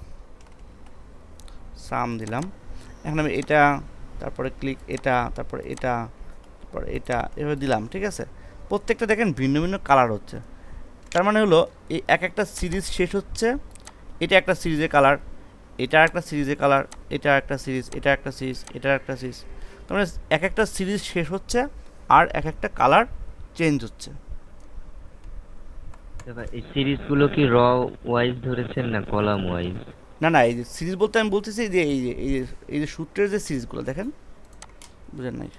সাম দিলাম, এখন আমি এটা, তারপরে ক্লিক এটা, তারপরে এটা, তারপরে এটা, এভাবে দিলাম, ঠিক আছে? প্রত্যেকটা দেখেন ভিন্ন ভিন্ন কালার হচ্ছে। তার মানে হলো এই এক একটা সিরিজ শেষ হচ্ছে, এটা একটা সিরিজের কালার, এটা একটা সিরিজের কালার, এটা একটা সিরিজ, এটা একটা সিরিজ, এটা একটা সিরিজ। তার মানে এক একটা সিরিজ শেষ হচ্ছে আর এক একটা কালার চেঞ্জ হচ্ছে। এবার এই সিরিজগুলো কি র ওয়াইজ ধরেছেন না কলাম ওয়াইজ? না না, এই যে সিরিজ বলতে আমি বলতেছি যে এই যে সূত্রের যে সিরিজগুলো দেখেন, বুঝেন নাই?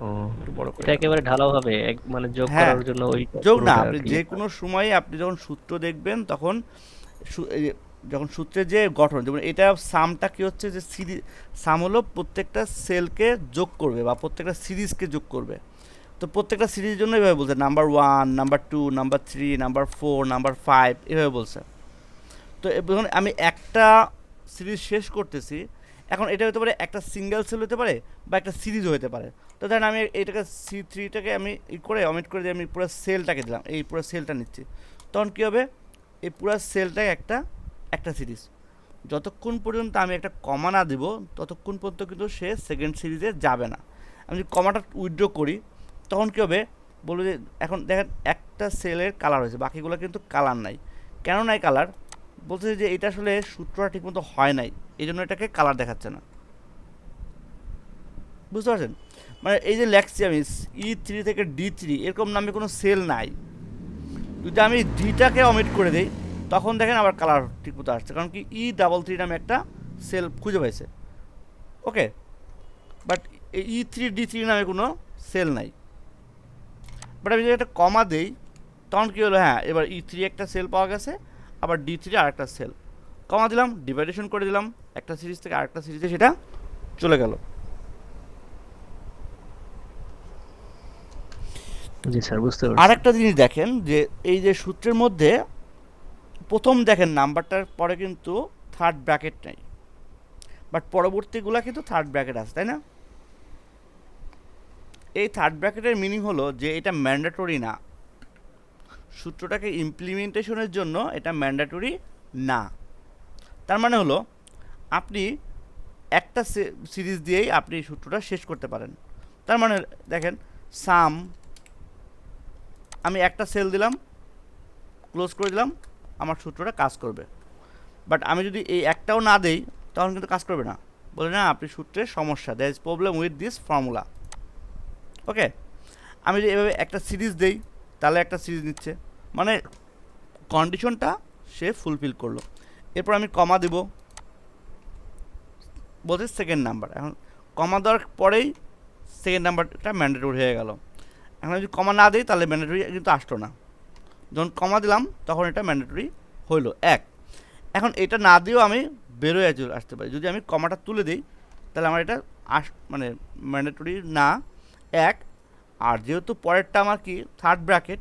ও, একটু বড় করে এটা একেবারে ঢালাও হবে মানে যোগ হ্যাঁ, করার জন্য ওই যোগ না, পুরোটা আর আপনি কি। যে কোনো সময়ে আপনি যখন সূত্র দেখবেন তখন এই যে যখন সূত্রের যে গঠন, যেমন এটা সামটা কি হচ্ছে যে সিরিজ, সাম হলো প্রত্যেকটা সেলকে যোগ করবে বা প্রত্যেকটা সিরিজকে যোগ করবে। তো প্রত্যেকটা সিরিজের জন্য এভাবে বলছে, number 1, number 2, number 3, number 4, number 5, এভাবে বলছে। তো এখন আমি একটা সিরিজ শেষ করতেছি, এখন এটা হতে পারে একটা সিঙ্গেল সেল হতে পারে বা একটা সিরিজও হতে পারে। তো ধরেন আমি এটাকে C3টাকে আমি করে অমিট করে দিয়ে আমি পুরো সেলটাকে দিলাম, এই পুরো সেলটা নিচ্ছি, তখন কী হবে, এই পুরো সেলটাই একটা সিরিজ। যতক্ষণ পর্যন্ত আমি একটা কমা না দিব ততক্ষণ পর্যন্ত কিন্তু সে সেকেন্ড সিরিজে যাবে না। আমি যদি কমাটা উইথড্র করি তখন কী হবে, বলবো যে এখন দেখেন একটা সেলের কালার হয়েছে, বাকিগুলো কিন্তু কালার নাই। কেন নাই কালার? বলছে যে এটা আসলে সূত্রটা ঠিকমতো হয় নাই, এই জন্য এটাকে কালার দেখাচ্ছে না। বুঝতে পারছেন? মানে এই যে লেখছি আমি E3 থেকে D3, এরকম নামে কোনো সেল নাই। যদি আমি ডিটাকে অমিট করে দিই তখন দেখেন আবার কালার ঠিকমতো আসছে, কারণ কি E33 নামে একটা সেল খুঁজে পাইছে। ওকে, বাট এই E3D3 নামে কোনো সেল নাই। বাট আমি যদি একটা কমা দেই তখন কী হলো, হ্যাঁ এবার E3 একটা সেল পাওয়া গেছে, আবার D3 আর একটা সেল, কমা দিলাম, ডিভাইডেশন করে দিলাম, একটা সিরিজ থেকে আরেকটা সিরিজে সেটা চলে গেল। জি স্যার, বুঝতে আর পারছি। একটা জিনিস দেখেন যে এই যে সূত্রের মধ্যে প্রথম দেখেন নাম্বারটার পরে কিন্তু থার্ড ব্র্যাকেট নেই, বাট পরবর্তীগুলো কিন্তু থার্ড ব্র্যাকেট আছে, তাই না? এই থার্ড ব্র্যাকেটের মিনিং হলো যে এটা ম্যান্ডেটরি না, সূত্রটাকে ইমপ্লিমেন্টেশনের জন্য এটা ম্যান্ডেটরি না। তার মানে হলো আপনি একটা সিরিজ দিয়েই আপনি সূত্রটা শেষ করতে পারেন। তার মানে দেখেন সাম, আমি একটা সেল দিলাম, ক্লোজ করে দিলাম, আমার সূত্রটা কাজ করবে। বাট আমি যদি এই একটাও না দেই তখন কিন্তু কাজ করবে না, বলে না আপনি সূত্রের সমস্যা, there is problem with this formula. Okay, আমি যদি এভাবে একটা সিরিজ দেই তাহলে একটা সিরিজ নিচ্ছে, মানে কন্ডিশনটা সে ফুলফিল করলো। এরপর আমি কমা দেব, বলছে সেকেন্ড নাম্বার, এখন কমা দেওয়ার পরেই সেকেন্ড নাম্বারটা ম্যান্ডেটরি হয়ে গেল। এখন যদি কমা না দিই তাহলে ম্যান্ডেটরি কিন্তু আসতো না, যখন কমা দিলাম তখন এটা ম্যান্ডেটরি হইলো এক। এখন এটা না দিয়েও আমি বেরোয় আসতে পারি, যদি আমি কমাটা তুলে দিই তাহলে আমার এটা মানে ম্যান্ডেটরি না এক। আর যেহেতু পরেরটা আমার কি থার্ড ব্র্যাকেট,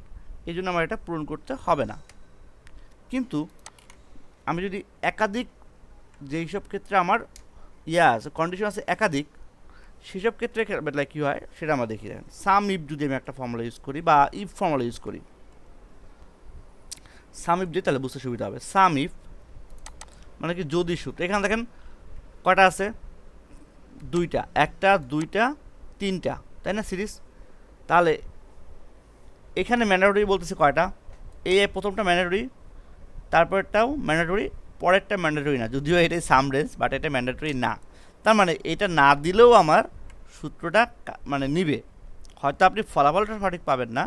এই জন্য আমার এটা পূরণ করতে হবে না। কিন্তু আমি যদি একাধিক, যেই সব ক্ষেত্রে আমার আছে কন্ডিশন আছে একাধিক, সেসব ক্ষেত্রে বেলা কী হয় সেটা আমরা দেখি। দেখেন সাম ইফ যদি আমি একটা ফর্মুলা ইউজ করি বা ইফ ফর্মুলা ইউজ করি, সাম ইফ দিয়ে তাহলে বুঝতে সুবিধা হবে। সাম ইফ মানে কি যদি সূত্র, এখানে দেখেন কয়টা আছে, দুইটা, একটা দুইটা তিনটা, তাই না সিরিজ? তাহলে এখানে ম্যান্ডেটরি বলতেছে কয়টা, এই প্রথমটা ম্যান্ডেটরি, তারপরটাও ম্যান্ডেটরি, পরেরটা ম্যান্ডেটরি না, যদিও এটাই সাম রেঞ্জ, বাট এটা ম্যান্ডেটরি না। তার মানে এটা না দিলেও আমার সূত্রটা মানে নিবে, হয়তো আপনি ফলাফলটা সঠিক পাবেন না,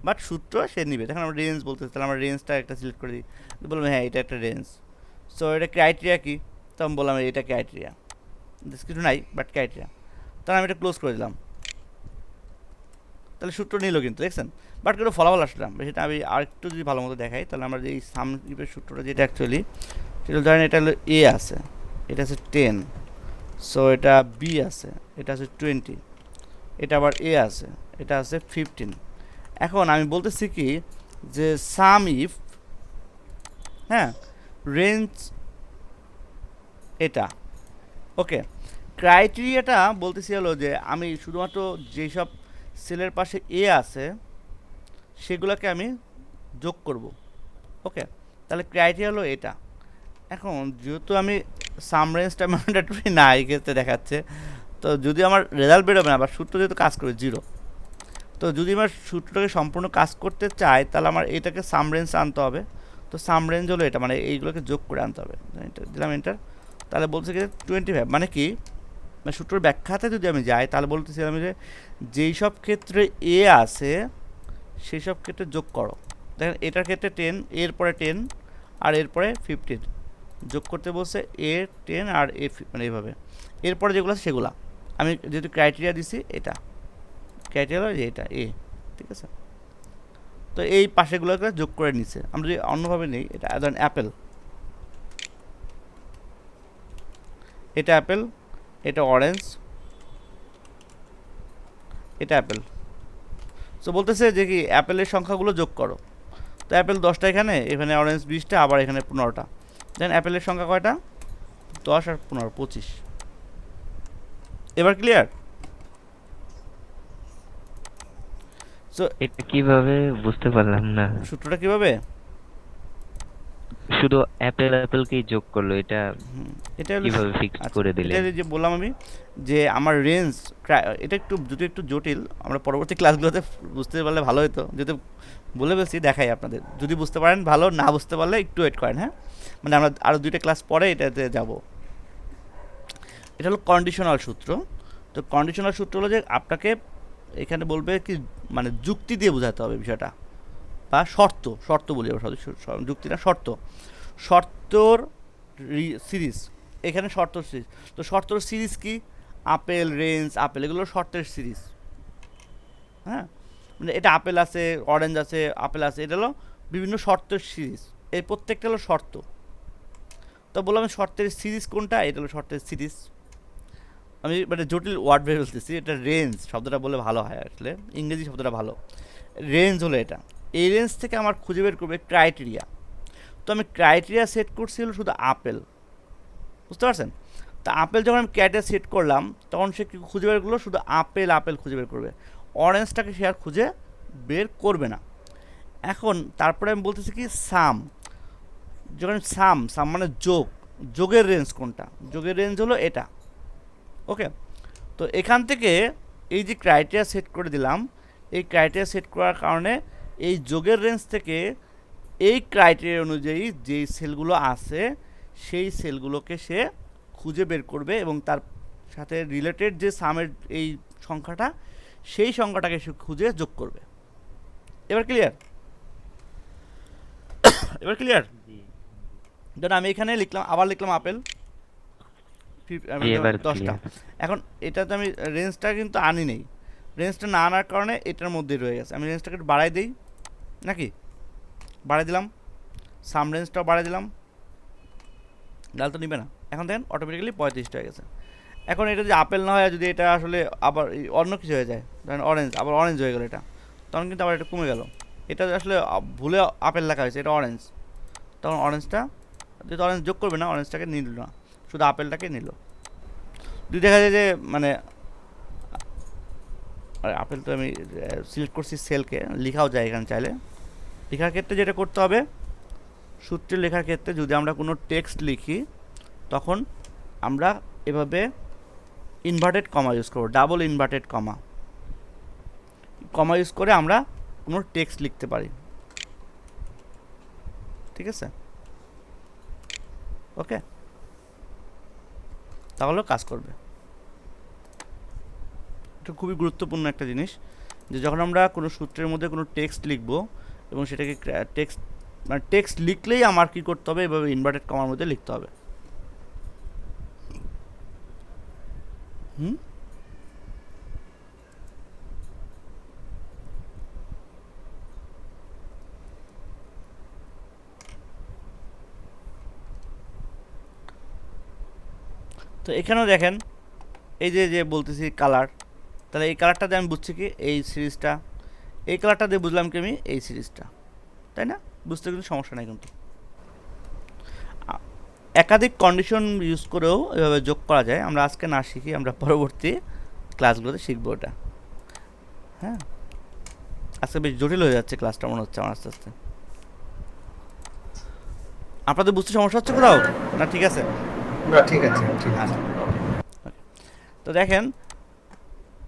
বাট সূত্র সে নিবে। তখন আমরা রেঞ্জ বলতেছি, তাহলে আমরা রেঞ্জটা একটা সিলেক্ট করে দিই, বললাম হ্যাঁ এটা একটা রেঞ্জ। সো এটা ক্রাইটেরিয়া কি, তখন বললাম এটা ক্রাইটেরিয়া, কিছু নাই বাট ক্রাইটেরিয়া, তাহলে আমি এটা ক্লোজ করে দিলাম, তাহলে সূত্র নিল কিন্তু, দেখছেন? বাট কিন্তু ফলাফল আসলাম সেটা আমি আরেকটু যদি ভালো মতো দেখাই, তাহলে আমরা যে এই সামগ্রীপের সূত্রটা যেটা অ্যাকচুয়ালি, সেটা ধরেন এটা হলো এ আছে, এটা আছে 10, সো এটা বি আছে, এটা আছে 20, এটা আবার এ আছে, এটা আছে 15। এখন আমি বলতেছি কি যে সাম ইফ, হ্যাঁ রেঞ্জ এটা, ওকে। ক্রাইটেরিয়াটা বলতেছি হলো যে আমি শুধুমাত্র যেই সব সেলের পাশে এ আছে সেগুলোকে আমি যোগ করব। ওকে, তাহলে ক্রাইটেরিয়া হলো এটা। এখন যেহেতু আমি সাম রেঞ্জটা ম্যান্ডেটরি না এই ক্ষেত্রে দেখাচ্ছে, তো যদি আমার রেজাল্ট বেরোবে না, বা সূত্র যেহেতু কাজ করে 0, তো যদি আমার সূত্রটাকে সম্পূর্ণ কাজ করতে চাই তাহলে আমার এটাকে সাম রেঞ্জ আনতে হবে। তো সাম রেঞ্জ হলো এটা, মানে এইগুলোকে যোগ করে আনতে হবে। দিলাম এন্টার, তাহলে বলছে কি 25, মানে কি, মানে সূত্রের ব্যাখ্যাতে যদি আমি যাই তাহলে বলতেছিলাম যে যেই সব ক্ষেত্রে এ আছে সেই সব ক্ষেত্রে যোগ করো। দেখেন এটার ক্ষেত্রে 10, এরপরে 10, আর এরপরে 15 যোগ করতে বলছে, এ 10 আর এ, মানে এইভাবে এরপরে যেগুলো আছে সেগুলা। আমি যেহেতু ক্রাইটেরিয়া দিছি, এটা ক্রাইটেরিয়া হলো যে এটা এ, ঠিক আছে। তো এই পাশেগুলোকে যোগ করে নিচ্ছে। আমরা যদি অন্যভাবে নিই, এটা ধরেন অ্যাপেল, এটা অ্যাপেল, এটা অরেঞ্জ, এটা অ্যাপেল। সো বলতেছে যে কি অ্যাপেলের সংখ্যাগুলো যোগ করো। তো অ্যাপেল 10টা এখানে, এখানে অরেঞ্জ 20টা, আবার এখানে 15টা। দেন অ্যাপেলের সংখ্যা কয়টা? 10 আর 15, 25। এবার ক্লিয়ার? সো এটা কিভাবে বুঝতে পারলাম না, সূত্রটা কিভাবে? শুধু অ্যাপেলকেই যোগ করলো, এটা এটা হলো কিভাবে ফিক্স করে দিলেন? এটা যে বললাম আমি যে আমার রেঞ্জ, এটা একটু যদি একটু জটিল, আমরা পরবর্তী ক্লাসগুলোতে বুঝতে পারলে ভালো হতো। যদি বলে বলছি দেখাই আপনাদের, যদি বুঝতে পারেন ভালো, না বুঝতে পারলে একটু ওয়েট করেন। হ্যাঁ, মানে আমরা আরও 2টা ক্লাস পরে এটাতে যাব। এটা হলো কন্ডিশনাল সূত্র। তো কন্ডিশনাল সূত্র হলো যে আপনাকে এখানে বলবে কি, মানে যুক্তি দিয়ে বোঝাতে হবে বিষয়টা, বা শর্ত, শর্ত বলি আমরা, যুক্তি না, শর্ত, শর্তর সিরিজ। এখানে শর্তর সিরিজ। তো শর্তর সিরিজ কি? আপেল, রেঞ্জ, আপেল, এগুলো শর্তের সিরিজ। হ্যাঁ, মানে এটা আপেল আছে, অরেঞ্জ আছে, আপেল আছে, এটা হলো বিভিন্ন শর্তের সিরিজ। এই প্রত্যেকটা হলো শর্ত। তো বললাম শর্তের সিরিজ কোনটা? এটা হলো শর্তের সিরিজ। আমি মানে জটিল ওয়ার্ড বের বলতেছি, এটা রেঞ্জ শব্দটা বলে ভালো হয়, আসলে ইংরেজি শব্দটা ভালো। রেঞ্জ হলো এটা। এই রেঞ্জ থেকে আমার খুঁজে বের করবে ক্রাইটেরিয়া। তো আমি ক্রাইটেরিয়া সেট করছি হলো শুধু আপেল, বুঝতে পারছেন? তা আপেল যখন আমি ক্রাইটেরিয়া সেট করলাম, তখন সে খুঁজে বের করলো শুধু আপেল, আপেল খুঁজে বের করবে, অরেঞ্জটাকে সে আর খুঁজে বের করবে না। এখন তারপরে আমি বলতেছি কি সাম, যখন সাম, সাম মানে যোগ, যোগের রেঞ্জ কোনটা? যোগের রেঞ্জ হলো এটা। ওকে, তো এখান থেকে এই যে ক্রাইটেরিয়া সেট করে দিলাম, এই ক্রাইটেরিয়া সেট করার কারণে এই যোগের রেঞ্জ থেকে এই ক্রাইটেরিয়া অনুযায়ী যেই সেলগুলো আছে সেই সেলগুলোকে সে খুঁজে বের করবে, এবং তার সাথে রিলেটেড যে সামের এই সংখ্যাটা, সেই সংখ্যাটাকে সে খুঁজে যোগ করবে। এবার ক্লিয়ার? এবার ক্লিয়ার? ধরুন আমি এখানে লিখলাম, আবার লিখলাম আপেল, এবার 10টা। এখন এটাতে আমি রেঞ্জটা কিন্তু আনি নেই, রেঞ্জটা না আনার কারণে এটার মধ্যেই রয়ে গেছে। আমি রেঞ্জটাকে একটু বাড়াই দিই নাকি, বাড়াই দিলাম, সাম রেঞ্জটাও বাড়াই দিলাম, ডাল তো নিবে না। এখন দেখেন অটোমেটিক্যালি 35টা হয়ে গেছে। এখন এটা যদি আপেল না হয়, যদি এটা আসলে আবার অন্য কিছু হয়ে যায়, ধরেন অরেঞ্জ, আবার অরেঞ্জ হয়ে গেলো এটা, তখন কিন্তু আবার এটা কমে গেল। এটা আসলে ভুলে আপেল লেখা হয়েছে, এটা অরেঞ্জ, তখন অরেঞ্জটা যেহেতু অরেঞ্জ যোগ করবে না, অরেঞ্জটাকে নিল না, শুধু আপেলটাকে নিল। যদি দেখা যায় যে মানে আপেল তো আমি সিলেক্ট করছি সেলকে, লেখাও যায় এখানে চাইলে। লেখার ক্ষেত্রে যেটা করতে হবে, সূত্রে লেখার ক্ষেত্রে যদি আমরা কোনো টেক্সট লিখি, তখন আমরা এভাবে ইনভার্টেড কমা ইউজ করব, ডাবল ইনভার্টেড কমা, কমা ইউজ করে আমরা কোনো টেক্সট লিখতে পারি। ঠিক আছে? ওকে, তাহলেও কাজ করবে। এটা খুবই গুরুত্বপূর্ণ একটা জিনিস, যে যখন আমরা কোনো সূত্রের মধ্যে কোনো টেক্সট লিখব, এবং সেটাকে টেক্সট, মানে টেক্সট লিখলেই আমার কী করতে হবে, এভাবে ইনভার্টেড কমার মধ্যে লিখতে হবে। তো এখানেও দেখেন এই যে যে বলতেছি কালার, তাহলে এই কালারটা দিয়ে আমি বুঝছি কি এই সিরিজটা, এই কালারটা দিয়ে বুঝলাম কি আমি এই সিরিজটা, তাই না? বুঝতে কিন্তু সমস্যা নেই। কিন্তু একাধিক কন্ডিশন ইউজ করেও এভাবে যোগ করা যায়। আমরা আজকে না শিখি, আমরা পরবর্তী ক্লাসগুলোতে শিখবো ওটা। হ্যাঁ, আজকে বেশ জটিল হয়ে যাচ্ছে ক্লাসটা মনে হচ্ছে আমার আস্তে আস্তে। আপনাদের বুঝতে সমস্যা হচ্ছে কোথাও না? ঠিক আছে, না ঠিক আছে, ঠিক আছে। আচ্ছা ওকে। তো দেখেন,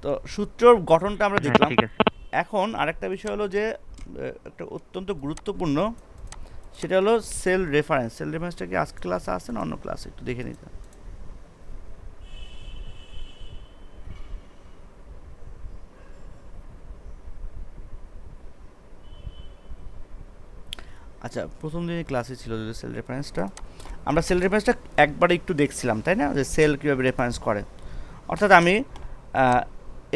তো সূত্রর গঠনটা আমরা হ্যাঁ, দেখলাম। ঠিক আছে। এখন আরেকটা বিষয় হলো যে একটা অত্যন্ত গুরুত্বপূর্ণ, সেটা হলো সেল রেফারেন্স। সেল রেফারেন্সটা কি আজকে ক্লাসে আছে না অন্য ক্লাসে? একটু দেখে নিতে। আচ্ছা, প্রথম দিনের ক্লাসে ছিল যদি সেল রেফারেন্সটা, আমরা সেল রেফারেন্সটা একবারে একটু দেখছিলাম তাই না, যে সেল কীভাবে রেফারেন্স করে। অর্থাৎ আমি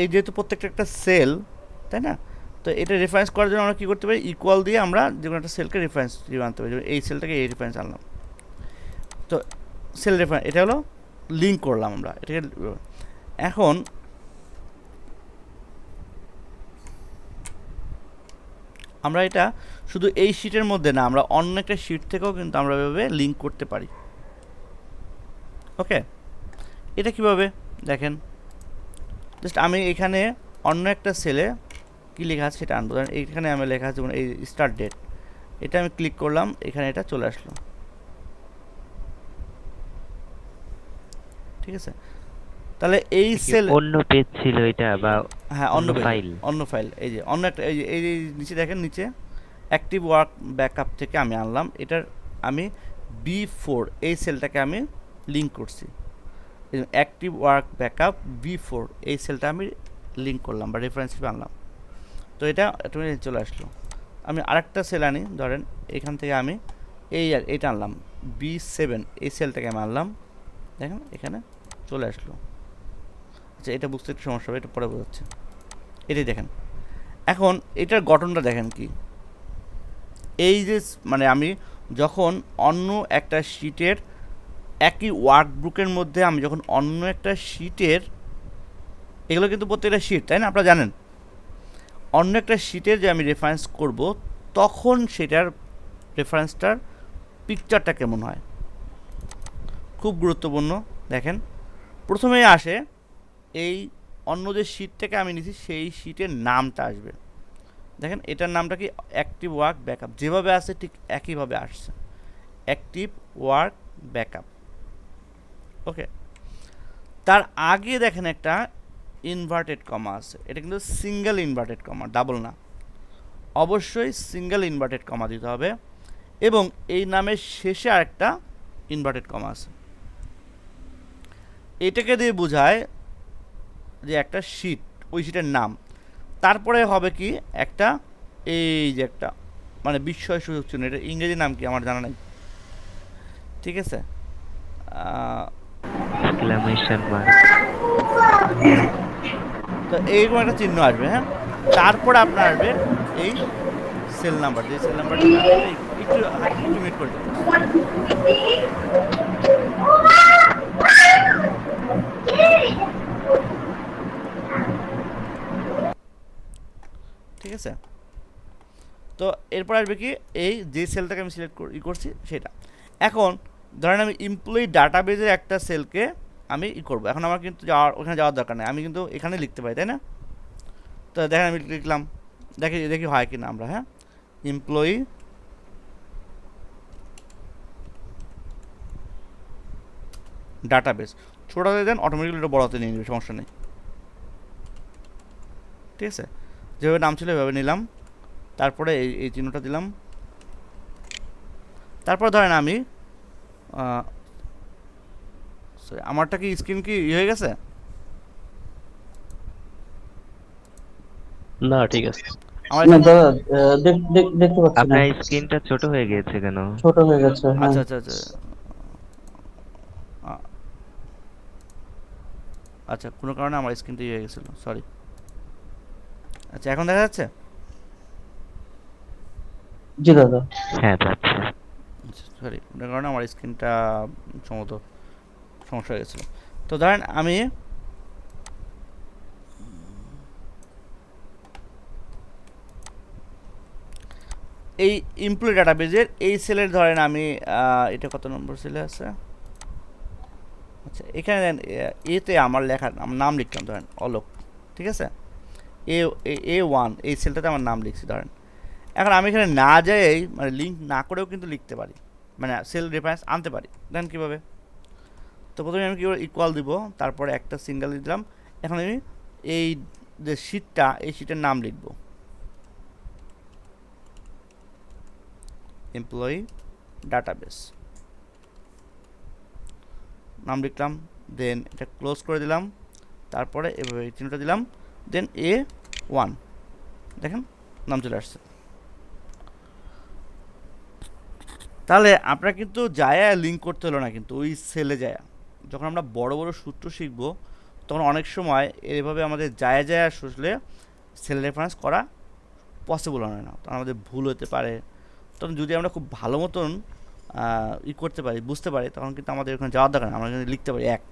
এই যেহেতু প্রত্যেকটা একটা সেল তাই না, তো এটা রেফারেন্স করার জন্য আমরা কী করতে পারি, ইকুয়াল দিয়ে আমরা যে কোনো একটা সেলকে রেফারেন্স দিয়ে আনতে পারি। যেমন এই সেলটাকে এই রেফারেন্স আনলাম, তো সেল রেফারেন্স এটা হলো লিঙ্ক করলাম আমরা এটাকে। এখন আমরা এটা শুধু এই শিটের মধ্যে না, আমরা অন্য একটা শিট থেকেও কিন্তু আমরা এভাবে লিঙ্ক করতে পারি। ওকে, এটা কিভাবে দেখেন, জাস্ট আমি এখানে অন্য একটা সেলে কী লেখা আছে সেটা আনবো। ধরেন এইখানে আমি লেখা আছে যেমন এই স্টার্ট ডেট, এটা আমি ক্লিক করলাম, এখানে এটা চলে আসলো। ঠিক আছে, তাহলে এই সেল অন্য পেজ ছিল এটা বা হ্যাঁ অন্য ফাইল? অন্য ফাইল, এই যে অন্য একটা, এই যে এই নিচে দেখেন, নিচে অ্যাক্টিভ ওয়ার্ক ব্যাকআপ থেকে আমি আনলাম, এটার আমি B4 এই সেলটাকে আমি লিঙ্ক করছি। অ্যাক্টিভ ওয়ার্ক ব্যাকআপ B4 এই সেলটা আমি লিঙ্ক করলাম বা রেফারেন্স হিসেবে আনলাম। তো এটা অটোমেটিক চলে আসলো। আমি আরেকটা সেল আনি, ধরেন এখান থেকে আমি এইটা আনলাম B7 এই সেলটাকে আমি আনলাম, দেখেন এখানে চলে আসলো। আচ্ছা, এটা বুঝতে একটু সমস্যা হবে, এটা পরে বোঝাচ্ছে। এটাই দেখেন, এখন এটার গঠনটা দেখেন কি, এই যে মানে আমি যখন অন্য একটা শিটের একই ওয়ার্কবুকের মধ্যে আমি যখন অন্য একটা শিটের, এগুলো কিন্তু প্রত্যেকটা শিট তাই না, আপনারা জানেন, অন্য একটা শিটের যে আমি রেফারেন্স করব, তখন সেটার রেফারেন্সটার পিকচারটা কেমন হয়, খুব গুরুত্বপূর্ণ। দেখেন প্রথমেই আসে এই অন্য যে শিট থেকে আমি নিয়েছি সেই শিটের নামটা আসবে। দেখেন এটার নামটা কি, অ্যাক্টিভ ওয়ার্ক ব্যাকআপ, যেভাবে আসে ঠিক একইভাবে আসছে, অ্যাক্টিভ ওয়ার্ক ব্যাকআপ। ওকে, তার আগে দেখেন একটা ইনভার্টেড কমা আছে, এটা কিন্তু সিঙ্গেল ইনভার্টেড কমা, ডাবল না, অবশ্যই সিঙ্গেল ইনভার্টেড কমা দিতে হবে। এবং এই নামের শেষে আরেকটা ইনভার্টেড কমা আছে, এটাকে দিয়ে বোঝায় যে একটা শিট, ওই শিটের নাম। তারপরে হবে কি একটা, এই যে একটা মানে বিস্ময় সূচক চিহ্ন, এটা ইংরেজি নাম কি আমার জানা নেই, ঠিক আছে, এক্সক্লামেশন মার্ক। তো এইরকম একটা চিহ্ন আসবে। হ্যাঁ, তারপরে আপনার আসবে এই সেল নাম্বার, যে সেল নাম্বারটা একটু একটু মিট করে দেবেন। ঠিক আছে, তো এরপর আসবে কি, এই যে সেলটাকে আমি সিলেক্ট করছি সেটা। এখন ধরেন আমি এমপ্লয়ি ডাটাবেজের একটা সেলকে আমি করবো, এখন আমার কিন্তু ওখানে যাওয়ার দরকার নেই, আমি কিন্তু এখানে লিখতে পারি তাই না। তো দেখেন আমি লিখলাম, দেখি হয় কি না আমরা। হ্যাঁ, এমপ্লয়ি ডাটাবেস, ছোটো হয়ে দেন, অটোমেটিক্যালি এটা বড় হতে নিয়ে নেবে, সমস্যা নেই। ঠিক আছে, যেভাবে নাম ছিল এভাবে নিলাম, তারপরে এই চিহ্নটা দিলাম। তারপর ধরেন আমি সরি, আমারটা কি স্ক্রিন কি হয়ে গেছে? না ঠিক আছে। আমার না দাদা, দেখতে পাচ্ছি না, আপনার স্ক্রিনটা ছোট হয়ে গিয়েছে কেন? ছোট হয়ে গেছে। হ্যাঁ, আচ্ছা আচ্ছা আচ্ছা আচ্ছা, কোনো কারণে আমার স্ক্রিনটা হয়ে গেছিলো, সরি। আচ্ছা, এখন দেখা যাচ্ছে? জি দাদা। হ্যাঁ, পাচ্ছি। আচ্ছা সরি, কোনো কারণে আমার স্ক্রিনটা সম্ভবত সমস্যা হয়ে গেছিলো। তো ধরেন আমি এই এমপ্লয়ি ডাটাবেজের এই সেলের ধরেন আমি এটা কত নম্বর সেলে আছে, আচ্ছা এখানে এতে আমার লেখা নাম লিখলাম, ধরেন অলোক, ঠিক আছে। এ A1 এই সেলটাতে আমার নাম লিখছি ধরেন। এখন আমি এখানে না যাই মানে লিঙ্ক না করেও কিন্তু লিখতে পারি, মানে সেল রেফারেন্স আনতে পারি। দেন কীভাবে? তো প্রথমে আমি কী করে ইকুয়াল দিব, তারপরে একটা সিঙ্গেল দিলাম। এখন আমি এই যে শিটটা, এই শিটের নাম লিখব এমপ্লয়ি ডাটাবেস, নাম লিখলাম, দেন এটা ক্লোজ করে দিলাম, তারপরে এভাবে চিহ্নটা দিলাম, দেন A1, দেখেন নাম চলে আসছে। তাহলে আপনারা কিন্তু যায়া লিঙ্ক করতে হলো না, কিন্তু ওই সেলে যায়া। যখন আমরা বড় বড় সূত্র শিখব তখন অনেক সময় এভাবে আমাদের যায়া আসলে সেল রেফারেন্স করা পসিবল হয় না, তখন আমাদের ভুল হতে পারে। তখন যদি আমরা খুব ভালো মতন করতে পারি, বুঝতে পারি, তখন কিন্তু আমাদের ওখানে যাওয়ার দরকার নেই, আমরা কিন্তু লিখতে পারি এক।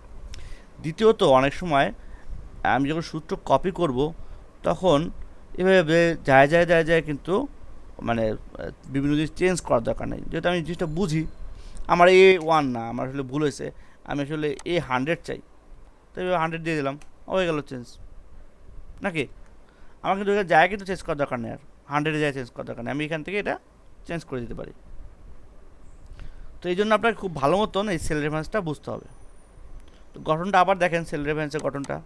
দ্বিতীয়ত অনেক সময় আমি যখন সূত্র কপি করব তখন এভাবে যায় কিন্তু মানে বিভিন্ন জিনিস চেঞ্জ করার দরকার নেই, যেহেতু আমি জিনিসটা বুঝি। আমার A1 না, আমার আসলে ভুল হয়েছে, আমি আসলে A100 চাই, তো 100 দিয়ে দিলাম, হয়ে গেল চেঞ্জ নাকি। আমার কিন্তু যায় কিন্তু চেঞ্জ করার দরকার নেই, আর 100 যায় চেঞ্জ করার দরকার নেই, আমি এখান থেকে এটা চেঞ্জ করে দিতে পারি। তো এই জন্য আপনাকে খুব ভালো মতন এই সেল রেফারেন্সটা বুঝতে হবে। তো গঠনটা আবার দেখেন, সেল রেফারেন্সের গঠনটা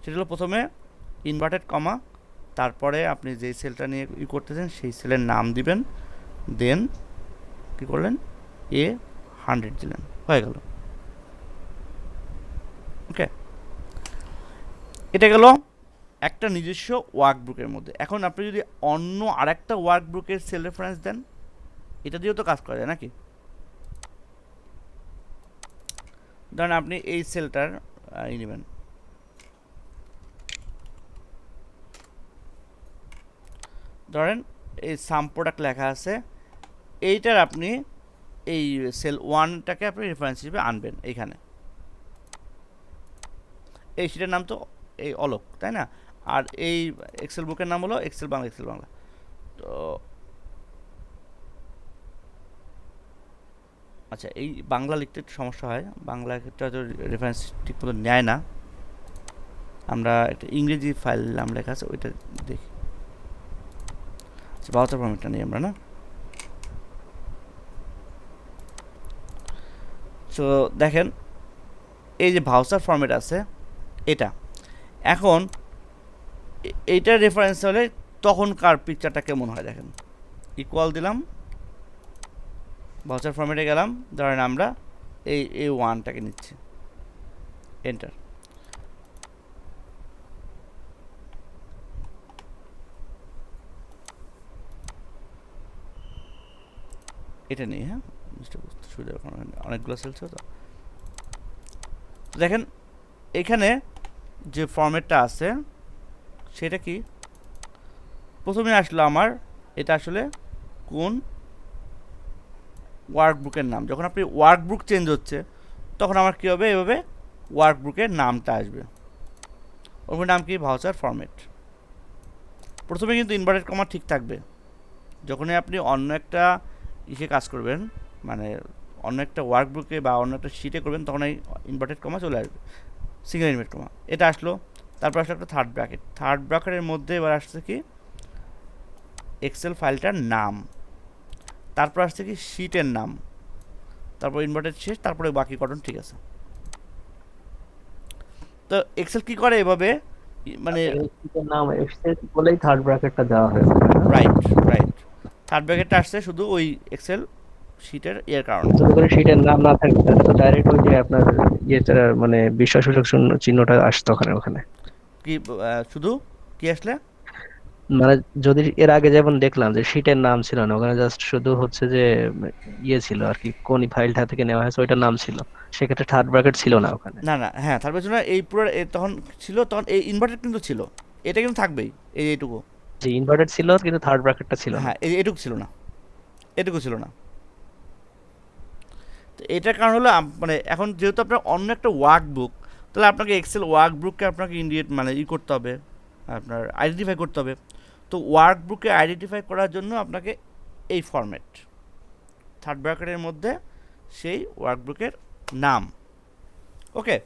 সেটা হলো প্রথমে ইনভার্টেড কমা, তারপরে আপনি যেই সেলটা নিয়ে করতেছেন সেই সেলের নাম দিবেন, দেন কী করলেন A100 দিলেন, হয়ে গেল। ওকে, এটা গেল একটা নিজস্ব ওয়ার্কবুকের মধ্যে। এখন আপনি যদি অন্য আরেকটা ওয়ার্কবুকের সেল রেফারেন্স দেন, এটা দিয়েও তো কাজ করা যায় নাকি। ধরেন আপনি এই সেলটার নেবেন, ধরেন এই সাম প্রোডাক্ট লেখা আছে, এইটার আপনি এই সেল 1টাকে আপনি রেফারেন্স হিসেবে আনবেন এইখানে। এই শিটের নাম তো এই অলোক, তাই না? আর এই এক্সেল বুকের নাম হলো এক্সেল বাংলা, এক্সেল বাংলা। তো আচ্ছা, এই বাংলা লিখতে একটু সমস্যা হয়, বাংলা ক্ষেত্রে হয়তো রেফারেন্স ঠিক মতো নেয় না। আমরা একটা ইংরেজি ফাইল নাম লেখা আছে, ওইটা দেখি। আচ্ছা, ভাউচার ফরম্যাটটা নিই আমরা, না? তো দেখেন এই যে ভাউচার ফরম্যাট আছে এটা, এখন এইটার রেফারেন্স হলে তখনকার পিকচারটা কেমন হয় দেখেন। ইকুয়াল দিলাম, ভাউচার ফরম্যাটে গেলাম, ধরেন আমরা এই A1টাকে নিচ্ছি, এন্টার। এটা নিয়ে, হ্যাঁ, জিনিসটা বুঝতে সুবিধা, অনেকগুলো সেলস তো দেখেন এখানে যে ফরম্যাটটা আছে সেটা কি, প্রথমে আসলো আমার এটা আসলে কোন ওয়ার্কবুকের নাম। যখন আপনি ওয়ার্কবুক চেঞ্জ হচ্ছে তখন আমার কী হবে, এভাবে ওয়ার্কবুকের নামটা আসবে, ওর নাম কি ভাউচার ফরম্যাট। প্রথমে কিন্তু ইনভার্টেড কমা ঠিক থাকবে, যখনই আপনি অন্য একটা ইসে কাজ করবেন, মানে অন্য একটা ওয়ার্কবুকে বা অন্য একটা শিটে করবেন, তখন এই ইনভার্টেড কমা চলে আসবে, সিঙ্গেল ইনভার্টেড কমা। এটা আসলো, তারপর আসলো একটা থার্ড ব্র্যাকেট, থার্ড ব্র্যাকেটের মধ্যে এবার আসছে কি এক্সেল ফাইলটার নাম, তারপর আসছে কি শিটের নাম, তারপর ইনভার্টেড শেষ, তারপরে বাকি গঠন ঠিক আছে। তো এক্সেল কি করে এভাবে, মানে নাম এসছে বলেই থার্ড ব্র্যাকেটটা দেওয়া হয়েছে। রাইট রাইট, থার্ড ব্র্যাকেটটা আসছে শুধু ওই এক্সেল শিটের এর কারণে। যদি করে শিটের নাম না থাকে তাহলে তো ডাইরেক্ট ওই যে আপনার ইয়েটা মানে বিস্ময়সূচক চিহ্নটা আসতো ওখানে। কি শুধু কি আসলে, মানে যদি এর আগে যেমন দেখলাম যে শিটের নাম ছিল না, ওখানে জাস্ট শুধু হচ্ছে যে ইয়ে ছিল আর কি, কোন ফাইলটা থেকে নেওয়া হয়েছে ওইটার নাম ছিল, সেক্ষেত্রে থার্ড ব্র্যাকেট ছিল না ওখানে। না না, হ্যাঁ থার্ড ব্র্যাকেট এই পুরো তখন ছিল, তখন এই ইনভার্টেড কিন্তু ছিল, এটা কিন্তু থাকবেই, এইটুকু। যে ইনভার্টেড ছিল কিন্তু থার্ড ব্র্যাকেটটা ছিল না। হ্যাঁ, এটুকু ছিল না, এটুকু ছিল না। তো এটার কারণ হলো মানে এখন যেহেতু আপনার অন্য একটা ওয়ার্কবুক, তাহলে আপনাকে এক্সেল ওয়ার্কবুককে আপনাকে ইন্ডিয়েট মানে করতে হবে, আপনার আইডেন্টিফাই করতে হবে। তো ওয়ার্কবুকে আইডেন্টিফাই করার জন্য আপনাকে এই ফরম্যাট, থার্ড ব্র্যাকেটের মধ্যে সেই ওয়ার্কবুকের নাম। ওকে,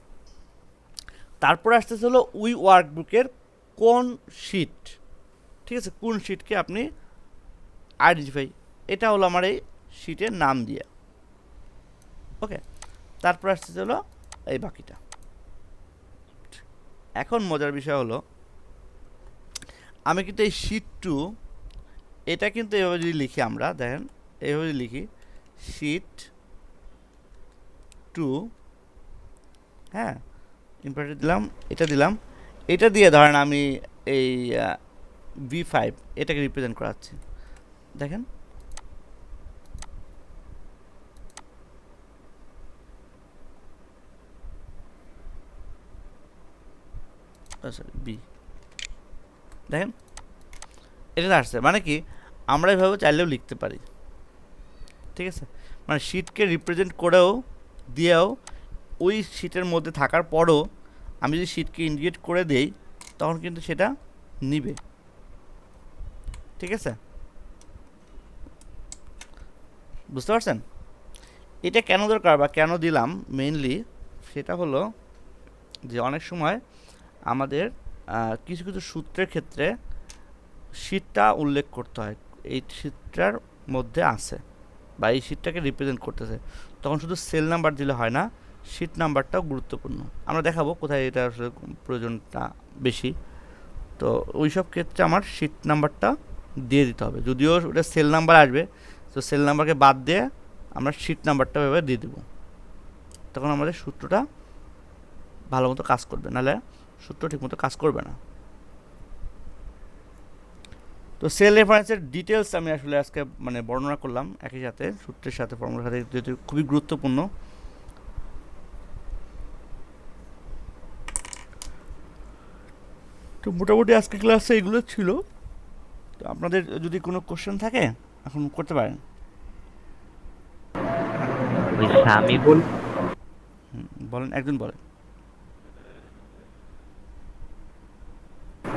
তারপর আসতেছে হলো ওই ওয়ার্কবুকের কোন শিট, ঠিক আছে, কোন শিটকে আপনি আইডেন্টিফাই, এটা হলো আমার এই শিটের নাম দিয়ে। ওকে, তারপর আসছে হলো এই বাকিটা। এখন মজার বিষয় হলো আমি কিন্তু এই শিট 2 এটা কিন্তু এভাবে যদি লিখি, আমরা দেখেন এইভাবে যদি লিখি শিট 2, হ্যাঁ, ইম্পোর্টার দিলাম, এটা দিলাম, এটা দিয়ে ধরেন আমি এই V5 এটাকে রিপ্রেজেন্ট করাচ্ছি। দেখেন সরি বি, দেখেন এটা আসছে, মানে কি আমরা এভাবে চাইলেও লিখতে পারি, ঠিক আছে, মানে শিটকে রিপ্রেজেন্ট করেও দিয়েও ওই শিটের মধ্যে থাকার পরও আমি যদি শিটকে ইন্ডিকেট করে দেই তখন কিন্তু সেটা নিবে, ঠিক আছে, বুঝতে পারছেন? এটা কেন দরকার বা কেন দিলাম মেইনলি সেটা হলো যে অনেক সময় আমাদের কিছু কিছু সূত্রের ক্ষেত্রে শিটটা উল্লেখ করতে হয়, এই শিটটার মধ্যে আছে বা এই শিটটাকে রিপ্রেজেন্ট করতেছে, তখন শুধু সেল নাম্বার দিলে হয় না, শিট নাম্বারটাও গুরুত্বপূর্ণ। আমরা দেখাবো কোথায় এটা আসলে প্রয়োজনটা বেশি। তো ওই সব ক্ষেত্রে আমার শিট নাম্বারটা দিয়ে দিতে হবে, যদিও ওটা সেল নাম্বার আসবে, তো সেল নাম্বারকে বাদ দিয়ে আমরা শিট নাম্বারটা এভাবে দিয়ে দেবো, তখন আমাদের সূত্রটা ভালো মতো কাজ করবে, নাহলে সূত্র ঠিকমতো কাজ করবে না। তো সেল রেফারেন্সের ডিটেলস আমি আসলে আজকে মানে বর্ণনা করলাম একই সাথে সূত্রের সাথে ফর্মুলার সাথে, যেহেতু খুবই গুরুত্বপূর্ণ। তো মোটামুটি আজকে ক্লাসে এগুলো ছিল। তো আপনাদের যদি কোনো কোশ্চেন থাকে এখন করতে পারেন। ওই সামি বলেন, একজন বলেন।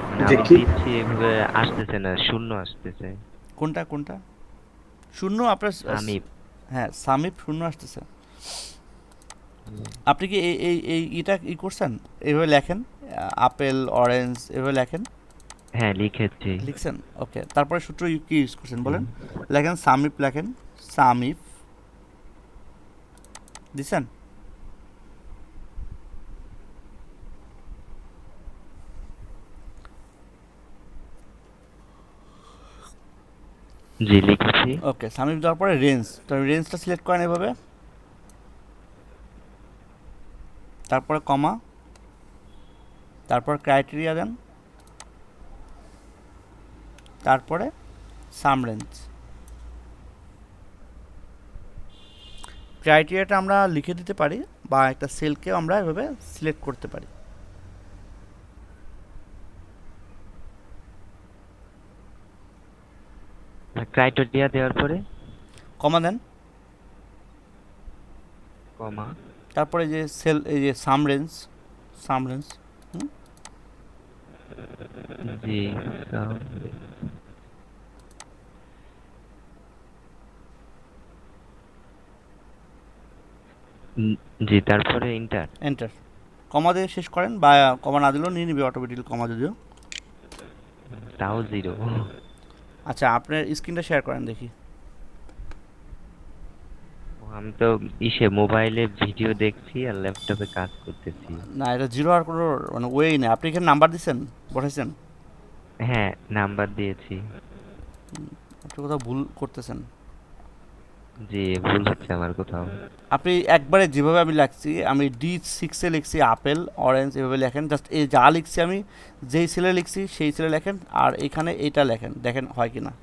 মানে যে আমি কি দিচ্ছি এভাবে আসতেছে না, শূন্য আসতেছে। কোনটা কোনটা শূন্য আপনার? সামিপ। হ্যাঁ, সামিপ শূন্য আসতেছে। আপনি কি এই এই এই এটা ই করছেন, এইভাবে লেখেন আপেল অরেঞ্জ এভাবে লেখেন? হ্যাঁ লিখেছি। লিখছেন, ওকে। তারপরে সূত্র কি ইউজ করছেন বলেন? লেখেন সামিপ, লেখেন সামিপ দিছেন। জি লিখেছি। ওকে, সামিপ দেওয়ার পরে রেঞ্জ, তো রেঞ্জটা সিলেক্ট করেন এভাবে, তারপরে কমা, তারপর ক্রাইটেরিয়া দেন, তারপরে সাম রেঞ্জ। ক্রাইটেরিয়াটা আমরা লিখে দিতে পারি বা একটা সেলকেও আমরা এভাবে সিলেক্ট করতে পারি। ক্রাইটেরিয়া দেওয়ার পরে কমা দেন, কমা, তারপরে যে সেল এই যে সাম রেঞ্জ, সাম রেঞ্জ জি জি তারপরে ইন্টার। এন্টার, কমা দিয়ে শেষ করেন বা কমা না দিলেও নিয়ে নিবে অটোমেটিক্যালি কমা যদিও। তাও 0। আচ্ছা, আপনার স্ক্রিনটা শেয়ার করেন দেখি। আমি তো মোবাইলে ভিডিও দেখছি আর ল্যাপটপে কাজ করতেছি। না, এটা জিরো আর কোনো মানে ওয়েই নেই। আপনি এখানে নাম্বার দিচ্ছেন, বসাইছেন? হ্যাঁ নাম্বার দিয়েছি। আপনি কোথাও ভুল করতেছেন। জি ভুল হচ্ছে আমার কোথাও। আপনি একবারে যেভাবে আমি লিখছি, আমি D6-এ লিখছি আপেল অরেঞ্জ, এভাবে লেখেন। জাস্ট এই যা লিখছি আমি, যেই সেলে লিখছি সেই সেলে লেখেন, আর এখানে এইটা লেখেন, দেখেন হয় কি না।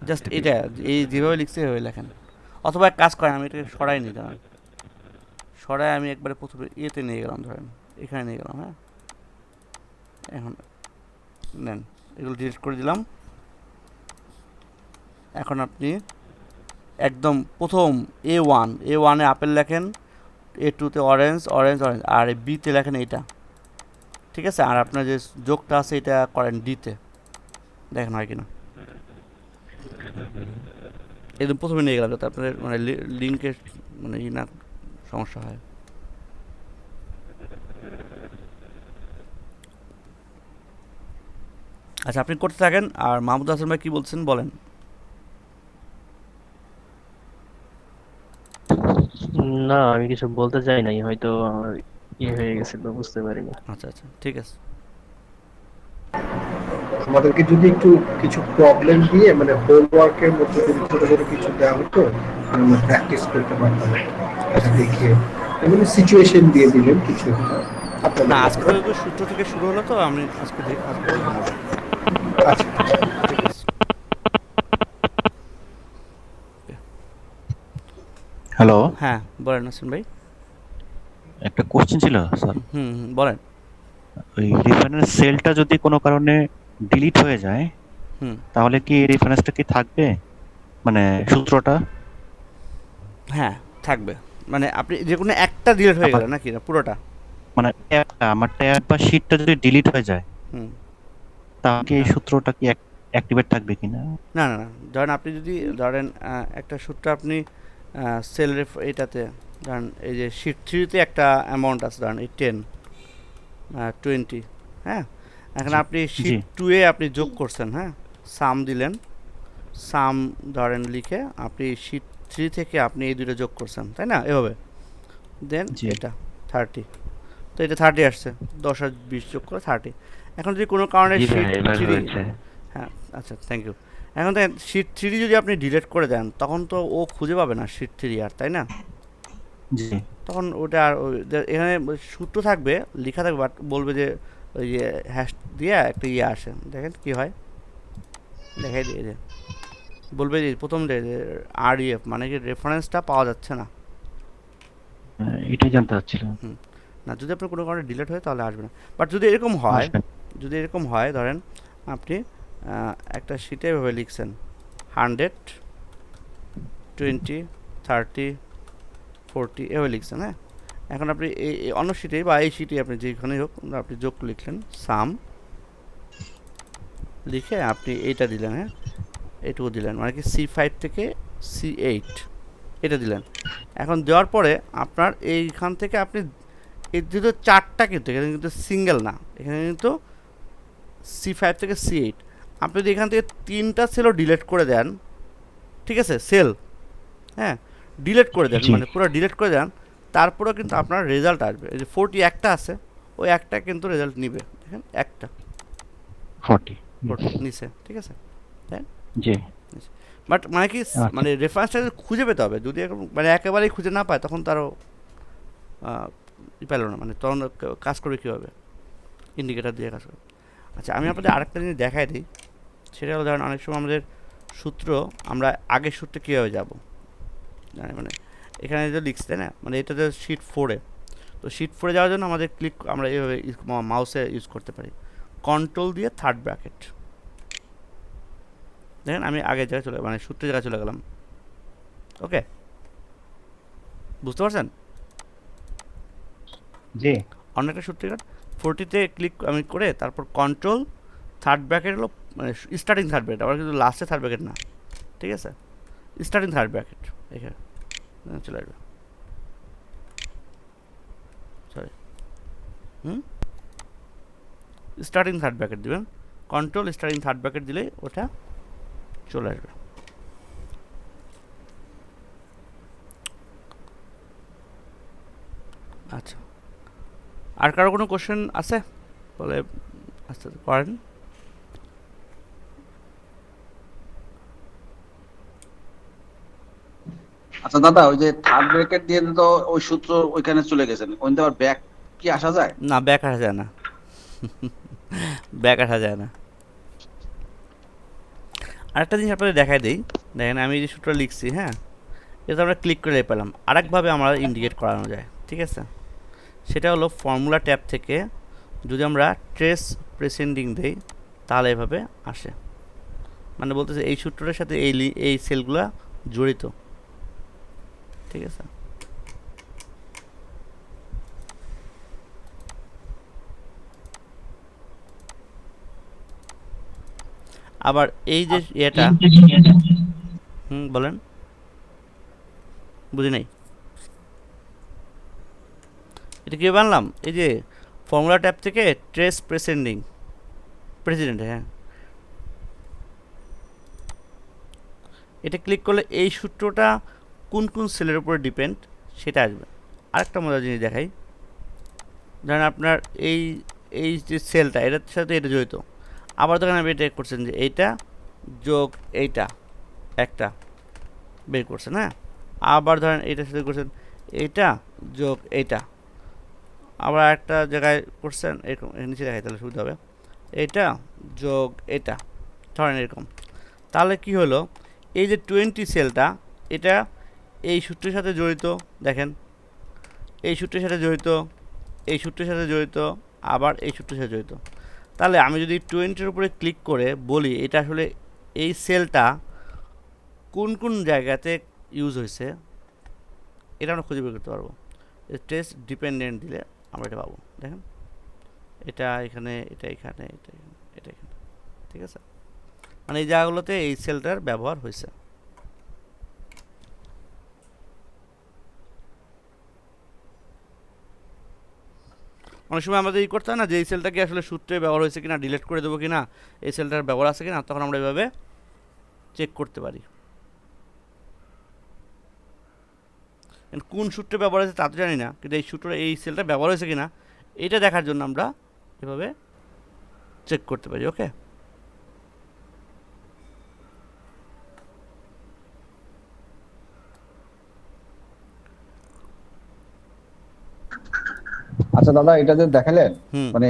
জাস্ট এটা এই যেভাবে লিখছি এভাবে লেখেন। অথবা এক কাজ করেন, আমি এটাকে সরাই নিই, দাঁড়ান, সরাই আমি একবারে প্রথমে ইয়েতে নিয়ে গেলাম, ধরেন এখানে নিয়ে গেলাম। হ্যাঁ, এখন নেন, এগুলো ডিলিট করে দিলাম। এখন আপনি একদম প্রথম A1-এ আপেল লেখেন, A2-তে অরেঞ্জ অরেঞ্জ অরেঞ্জ, আর B-তে লেখেন এইটা, ঠিক আছে। আর আপনার যে যোগটা আছে এটা করেন D-তে, দেখেন হয় কিনা। একদম প্রথমে নিয়ে গেলাম যাতে আপনাদের মানে লিঙ্কের মানে না সমস্যা হয়। আচ্ছা, আপনি করতে থাকেন। আর মাহমুদ হাসান ভাই কি বলছেন বলেন। না, আমি কিছু বলতে চাই নাই, হয়তো আমার ইয়ে হয়ে গেছিল, বুঝতে পারিনি। আচ্ছা আচ্ছা, ঠিক আছে। আমাদেরকে যদি একটু কিছু প্রবলেম দিয়ে মানে হোমওয়ার্কের মধ্যে যদি ছোট ছোট কিছু দেওয়া হতো, আমরা প্র্যাকটিস করতে পারতাম, এটা দেখে মানে সিচুয়েশন দিয়ে দিলেন কিছু একটা না, আপনাদের আজকে মতো। তো সূত্র থেকে শুরু হলো, তো আমি আজকে দেখে নেবো। আচ্ছা, ঠিক আছে। হ্যালো, হ্যাঁ, বলেন হাসান ভাই। একটা কোশ্চেন ছিল স্যার। হুম হুম, বলেন। ওই রেফারেন্স সেলটা যদি কোনো কারণে ডিলিট হয়ে যায়, হুম। তাহলে কি রেফারেন্সটা কি থাকবে, মানে সূত্রটা? হ্যাঁ, থাকবে। মানে আপনি যে কোনো একটা ডিলিট হয়ে আবার গেল নাকি, না পুরোটা? মানে ট্যাবটা, আমার ট্যাব বা শিটটা যদি ডিলিট হয়ে যায়, হুম। তাহলে কি এই হ্যাঁ। সূত্রটা কি অ্যাক্টিভেট থাকবে কিনা? না না না, ধরেন আপনি যদি ধরেন একটা সূত্র আপনি সেল এটাতে ধরেন এই যে শিট থ্রিতে একটা অ্যামাউন্ট আছে, ধরেন এই 10 20, হ্যাঁ। এখন জি আপনি জি শিট টুয়ে আপনি যোগ করছেন, হ্যাঁ, সাম দিলেন, সাম ধরেন লিখে আপনি শিট থ্রি থেকে আপনি এই দুটো যোগ করছেন, তাই না, এভাবে। দেন জি এটা 30, তো এটা 30 আসছে, 10 আর 20 যোগ করে 30। এখন যদি কোনো কারণে জি ভাই, শিট এবার থ্রি, হয়েছে। হ্যাঁ, আচ্ছা, থ্যাংক ইউ। এখন দেখেন শিট থ্রি যদি আপনি ডিলিট করে দেন, তখন তো ও খুঁজে পাবে না শিট থ্রি আর, তাই না? জি তখন ওটা আর এখানে সূত্র থাকবে, লেখা থাকবে, বাট বলবে যে ওই যে হ্যাশ দিয়ে একটা ইয়ে আসে, দেখেন কি হয়, দেখাই দিয়ে যে বলবে যে প্রথম যে আর ইএফ মানে কি রেফারেন্সটা পাওয়া যাচ্ছে না। এটাই জানতে চাচ্ছিলাম। হুম। না, যদি আপনার কোনো কারণে ডিলিট হয় তাহলে আসবে না। বাট যদি এরকম হয়, আসবেন। যদি এরকম হয় ধরেন আপনি একটা শিটে এভাবে লিখছেন 100 20 30 40 এভাবে লিখছেন, হ্যাঁ। এখন আপনি এই অন্য শিটে বা এই শিটে আপনি যেখানেই হোক আপনি যোগ লিখলেন, সাম লিখে আপনি এইটা দিলেন, হ্যাঁ, এইটুকু দিলেন, মানে কি C5 থেকে C8 এটা দিলেন। এখন দেওয়ার পরে আপনার এইখান থেকে আপনি এই যেহেতু চারটা, কিন্তু এখানে কিন্তু সিঙ্গেল না, এখানে কিন্তু C5 থেকে C8, আপনি যদি এখান থেকে 3টা সেলও ডিলিট করে দেন, ঠিক আছে, সেল, হ্যাঁ, ডিলিট করে দেন, জি মানে পুরো ডিলিট করে দেন, তারপরেও কিন্তু আপনার রেজাল্ট আসবে। এই যে 40 একটা আছে, ওই একটা কিন্তু রেজাল্ট নিবে, দেখেন একটা 40। 40 নিচে, ঠিক আছে, তাই। জি বাট মানে কি আচ্ছা। মানে রেফারেন্সটা খুঁজে পেতে হবে, যদি মানে একেবারেই খুঁজে না পায়, তখন তারও পেল না, মানে তখন কাজ করবে কীভাবে, ইন্ডিকেটার দিয়ে কাজ করবে। আচ্ছা, আমি আপনাদের আরেকটা জিনিস দেখাই দিই, সেটা হলো ধরেন অনেক সময় আমাদের সূত্র, আমরা আগের সূত্রে কীভাবে যাব, মানে এখানে যে লিখছে, তাই না, মানে এটা তো শিট 4-এ, তো শিট 4-এ যাওয়ার জন্য আমাদের আমরা এইভাবে মাউসে ইউজ করতে পারি, কন্ট্রোল দিয়ে থার্ড ব্র্যাকেট। দেখেন আমি আগের জায়গায় চলে, মানে সূত্রের জায়গায় চলে গেলাম। ওকে, বুঝতে পারছেন? জি অন্য একটা সূত্রে 40-তে ক্লিক আমি করে তারপর কন্ট্রোল থার্ড ব্র্যাকেট হলো, মানে স্টার্টিং থার্ড ব্র্যাকেট, আবার কিন্তু লাস্টে থার্ড ব্র্যাকেট না, ঠিক আছে, স্টার্টিং থার্ড ব্র্যাকেট এখানে চলে আসবে, সরি, স্টার্টিং থার্ড ব্র্যাকেট দিবেন, কন্ট্রোল স্টার্টিং থার্ড ব্র্যাকেট দিলেই ওটা চলে আসবে। আচ্ছা, আর কারো কোনো কোশ্চেন আছে বলে আস্তে আস্তে করেন। আচ্ছা দাদা, ওই যে থার্ড ব্র্যাকেট দিয়ে তো ওই সূত্র ওইখানে চলে গেছেন, ওইটা আবার ব্যাক কি আসা যায়? না, ব্যাক আসা যায় না, ব্যাক আসা যায় না। আরেকটা জিনিস আপনাদের দেখাই দিই, দেখেন আমি যে সূত্রটা লিখছি, হ্যাঁ, এটা আমরা ক্লিক করে পেলাম, আরেকভাবে আমরা ইন্ডিকেট করানো যায়, ঠিক আছে, সেটা হলো ফর্মুলা ট্যাব থেকে যদি আমরা ট্রেস প্রেসেন্ডিং দেই, তাহলে এভাবে আসে, মানে বলতেছে এই সূত্রটার সাথে এই সেলগুলা জড়িত, ঠিক আছে। আবার এই যে এটা, বলেন, বুঝি নাই, এটা কীভাবে আনলাম, এই যে ফর্মুলা ট্যাব থেকে ট্রেস প্রেসেন্ডিং প্রেসিডেন্ট, হ্যাঁ, এটা ক্লিক করলে এই সূত্রটা কোন কোন সেলের উপরে ডিপেন্ড সেটা আসবে। আরেকটা মজার জিনিস দেখাই, ধরেন আপনার এই এই যে সেলটা এটার সাথে এটা জড়িত, আবার ধরেন আপনি এটা করছেন যে এইটা যোগ এইটা একটা বের করছেন, হ্যাঁ, আবার ধরেন এইটার সাথে করছেন এইটা যোগ এইটা, আবার একটা জায়গায় করছেন এরকম, নিচে দেখাই তাহলে সুবিধা হবে, এইটা যোগ এটা, ধরেন এরকম। তাহলে কি হলো, এই যে 20 সেলটা এটা এই সূত্রের সাথে জড়িত, দেখেন এই সূত্রের সাথে জড়িত, এই সূত্রের সাথে জড়িত, আবার এই সূত্রের সাথে জড়িত। তাহলে আমি যদি 20-এর উপরে ক্লিক করে বলি এটা আসলে এই সেলটা কোন কোন জায়গাতে ইউজ হয়েছে এটা আমরা খুঁজে বের করতে পারবো। টেস্ট ডিপেন্ডেন্ট দিলে আমরা এটা পাবো, দেখেন এটা এখানে, এটা এখানে, এটা এখানে, এটা এখানে, ঠিক আছে, মানে এই জায়গাগুলোতে এই সেলটার ব্যবহার হয়েছে। অনেক সময় আমাদের এই করতে হয় না যে এই সেলটাকে আসলে সূত্রে ব্যবহার হয়েছে কিনা, ডিলিট করে দেবো কিনা, এই সেলটার ব্যবহার আছে কিনা, তখন আমরা এভাবে চেক করতে পারি। কোন সূত্রে ব্যবহার হয়েছে তা তো জানি না, কিন্তু এই সূত্রে এই সেলটা ব্যবহার হয়েছে কিনা এটা দেখার জন্য আমরা এভাবে চেক করতে পারি। ওকে, আচ্ছা দাদা, এটা যে দেখালেন, হুম মানে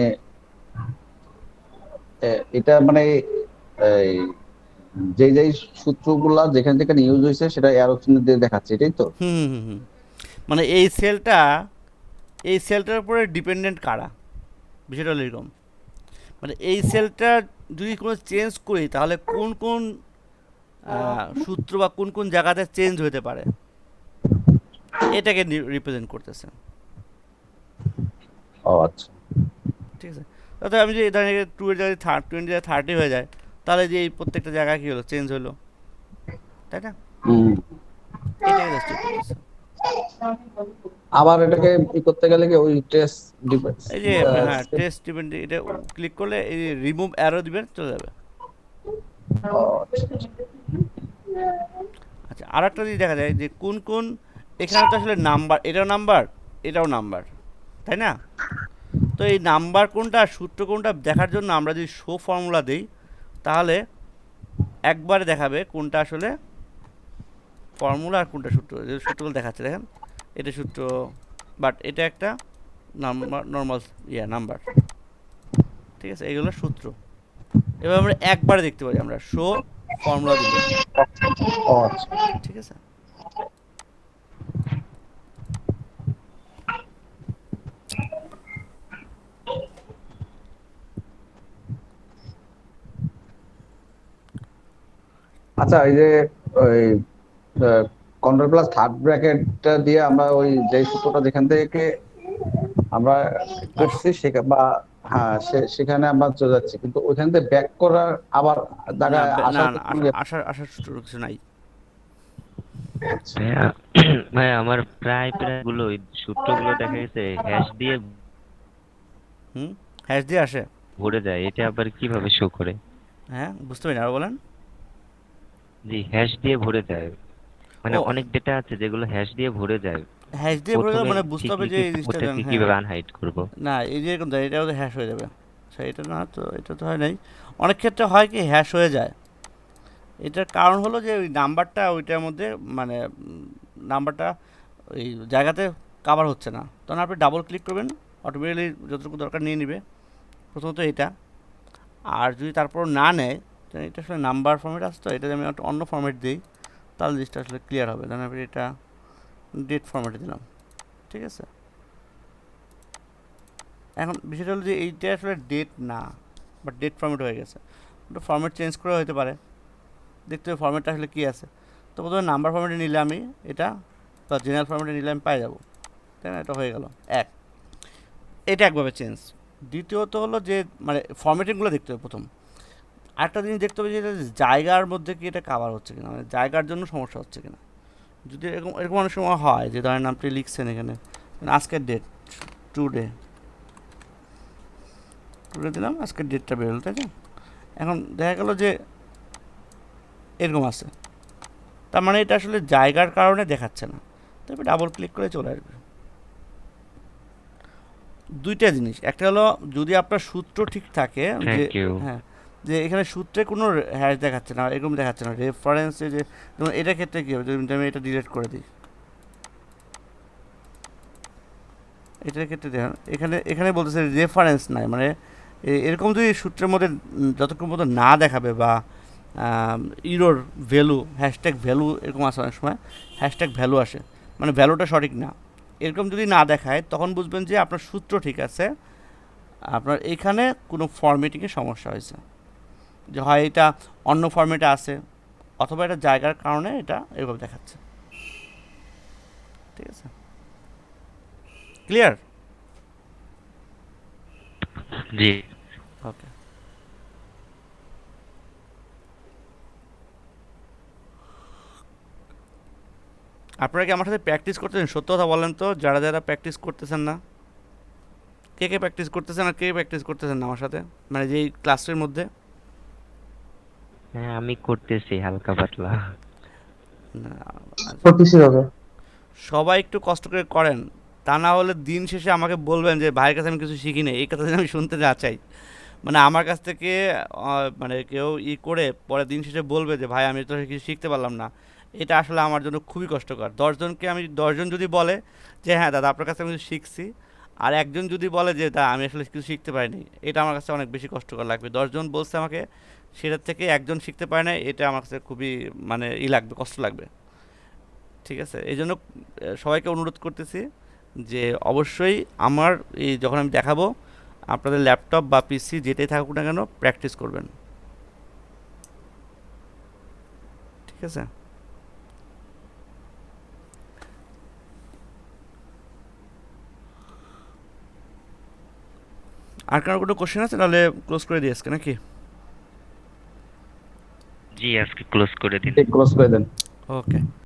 এটা মানে এই যে যে সূত্রগুলা যেখানে যেখানে ইউজ হয়েছে সেটা অ্যারো চিহ্ন দিয়ে দেখাচ্ছে, এটাই তো? হুম হুম হুম হুম। মানে এই সেলটা, এই সেলটার উপরে ডিপেন্ডেন্ট কারা, বিষয়টা হলো এরকম। মানে এই সেলটা যদি কোনো চেঞ্জ করি তাহলে কোন কোন সূত্র বা কোন কোন জায়গাতে চেঞ্জ হতে পারে এটাকে রিপ্রেজেন্ট করতেছে। ও আচ্ছা। ঠিক আছে, তাতে আমি যে ধরেন 2 এর জায়গায় 20 জায়গায় 30 হয়ে যায়, তাহলে যে এই প্রত্যেকটা জায়গায় কী হলো, চেঞ্জ হলো, তাই না? হুম। এটাকে জাস্ট করতেছে। আবার এটাকে ই করতে গেলে কি ওই টেস্ট এই যে হ্যাঁ টেস্ট ডিপেন্ড, এটা ক্লিক করলে এই রিমুভ অ্যারো দিবেন, চলে যাবে। আচ্ছা, আর একটা জিনিস দেখা যায় যে কোন কোন, এখানে তো আসলে নাম্বার, এটাও নাম্বার, এটাও নাম্বার, তাই না? তো এই নাম্বার কোনটা সূত্র কোনটা দেখার জন্য আমরা যদি শো ফর্মুলা দিই তাহলে একবারে দেখাবে কোনটা আসলে ফর্মুলা আর কোনটা সূত্র। যে সূত্রগুলো দেখাচ্ছে দেখেন, এটা সূত্র, বাট এটা একটা নাম্বার, নর্মাল নাম্বার, ঠিক আছে, এগুলো সূত্র। এবার আমরা একবারে দেখতে পারি আমরা শো ফর্মুলা দিলে, ও আচ্ছা। ঠিক আছে। আচ্ছা, এই যে ওই কন্ট্রোল প্লাস থার্ড ব্র্যাকেটটা দিয়ে আমরা ওই যে সূত্রটা যেখান থেকে আমরা করছি বা হ্যাঁ সেখানে আমরা চলে যাচ্ছি, কিন্তু ওইখান থেকে ব্যাক করার আবার না জায়গায় না আসার না, আসার আসার সূত্র কিছু নাই। ভাইয়া ভাইয়া আমার প্রায় প্রায় গুলো সূত্রগুলো দেখা গেছে হ্যাশ দিয়ে হুম, হ্যাশ দিয়ে আসে। ভরে যায়, এটা আবার কিভাবে শো করে? হ্যাঁ, বুঝতে পারি না, আরো বলেন। জি, হ্যাশ দিয়ে ভরে যায়, মানে ও, অনেক ডেটা আছে যেগুলো হ্যাশ দিয়ে ভরে যায়। হ্যাশ দিয়ে ভরে গেলে প্রথমে মানে বুঝতে ঠিক হবে যে লিখি এই জিনিসটা ওটাকে হ্যাঁ, কিভাবে আনহাইড করব? না এই যে এরকম এটাও তো হ্যাশ হয়ে যাবে। আচ্ছা, এটা না তো, এটা তো হয় নাই। অনেক ক্ষেত্রে হয় কি হ্যাশ হয়ে যায়, এটার কারণ হলো যে ওই নাম্বারটা ওইটার মধ্যে মানে নাম্বারটা ওই জায়গাতে কাভার হচ্ছে না, তখন আপনি ডাবল ক্লিক করবেন, অটোমেটিক্যালি যতটুকু দরকার নিয়ে নেবে প্রথমত এটা। আর যদি তারপর না নেয়, তাহলে এটা আসলে নাম্বার ফর্মেট আসছে, তো এটা যদি আমি একটা অন্য ফর্মেট দিই তাহলে জিনিসটা আসলে ক্লিয়ার হবে। ধরেন আপনি এটা ডেট ফর্মেটে দিলাম, ঠিক আছে। এখন বিষয়টা হলো যে এইটা আসলে ডেট না, বাট ডেট ফর্মেট হয়ে গেছে, ওটা ফর্মেট চেঞ্জ করে হতে পারে, দেখতে হবে ফর্মেটটা আসলে কী আছে। তো প্রথমে নাম্বার ফর্মেটে নিলে আমি এটা, বা জেনারেল ফর্মেটে নিলে আমি পাই যাবো, তাই না? এটা হয়ে গেল এক, এটা একভাবে চেঞ্জ। দ্বিতীয়ত হলো যে মানে ফর্মেটিংগুলো দেখতে হবে প্রথম। আরেকটা জিনিস দেখতে হবে যে এটা জায়গার মধ্যে কি এটা কাভার হচ্ছে কিনা, মানে জায়গার জন্য সমস্যা হচ্ছে কিনা। যদি এরকম এরকম অনেক সময় হয় যে ধরেন আপনি লিখছেন এখানে আজকের ডেট, টুডে টুডে দিলাম, আজকের ডেটটা বেরোলো, তাই না? এখন দেখা গেল যে এরকম আছে, তার মানে এটা আসলে জায়গার কারণে দেখাচ্ছে না। তবে ডাবল ক্লিক করে চলে আসবে। দুইটা জিনিস, একটা হলো যদি আপনার সূত্র ঠিক থাকে যে Thank you. হ্যাঁ, যে এখানে সূত্রে কোনো হ্যাশ দেখাচ্ছে না, এরকম দেখাচ্ছে না, রেফারেন্সে যে যেমন এটার ক্ষেত্রে কী হবে, যদি আমি এটা ডিলিট করে দিই, এটার ক্ষেত্রে দেখেন এখানে এখানে বলতেছে রেফারেন্স নাই, মানে এরকম যদি সূত্রের মধ্যে যতক্ষণ মতো না দেখাবে বা ইরোর ভ্যালু, হ্যাশট্যাগ ভ্যালু এরকম আসে, অনেক সময় হ্যাশট্যাগ ভ্যালু আসে, মানে ভ্যালুটা সঠিক না, এরকম যদি না দেখায় তখন বুঝবেন যে আপনার সূত্র ঠিক আছে, আপনার এখানে কোনো ফরম্যাটিংয়ে সমস্যা হয়েছে, যে হয় এটা অন্য ফরম্যাটে আছে অথবা এটা জায়গার কারণে এটা এরকম দেখাচ্ছে। ঠিক আছে, ক্লিয়ার? জি। ওকে। আপনারা কি আমার সাথে প্র্যাকটিস করতেছেন? সত্য কথা বলেন তো, যারা যারা প্র্যাকটিস করতেছেন না, কে কে প্র্যাকটিস করতেছেন আর কে প্র্যাকটিস করতেছেন না আমার সাথে, মানে যেই ক্লাসের মধ্যে? হ্যাঁ, আমি করতেছি হালকা পাতলা। না, করতেছি হবে। সবাই একটু কষ্ট করে করেন, তা না হলে দিন শেষে আমাকে বলবেন যে ভাইয়ের কাছে আমি কিছু শিখি নাই, এই কথা যেন আমি শুনতে না চাই। মানে আমার কাছ থেকে মানে কেউ করে পরে দিন শেষে বলবে যে ভাই আমি তো কিছু শিখতে পারলাম না, এটা আসলে আমার জন্য খুবই কষ্টকর। 10জনকে আমি 10জন যদি বলে যে হ্যাঁ দাদা আপনার কাছে আমি কিছু শিখছি, আর একজন যদি বলে যে দা আমি আসলে কিছু শিখতে পারিনি, এটা আমার কাছে অনেক বেশি কষ্টকর লাগবে। 10জন বলছে আমাকে, সেটার থেকে একজন শিখতে পারে না, এটা আমার কাছে খুবই মানে লাগবে, কষ্ট লাগবে। ঠিক আছে, এই জন্য সবাইকে অনুরোধ করতেছি যে অবশ্যই আমার এই যখন আমি দেখাবো আপনাদের ল্যাপটপ বা পিসি যেটাই থাকুক না কেন প্র্যাকটিস করবেন। ঠিক আছে, আর কারো কোনো কোশ্চেন আছে? তাহলে ক্লোজ করে দিই আজকে নাকি? জি, আজকে ক্লোজ করে দিন। ক্লোজ করে দেন। ওকে।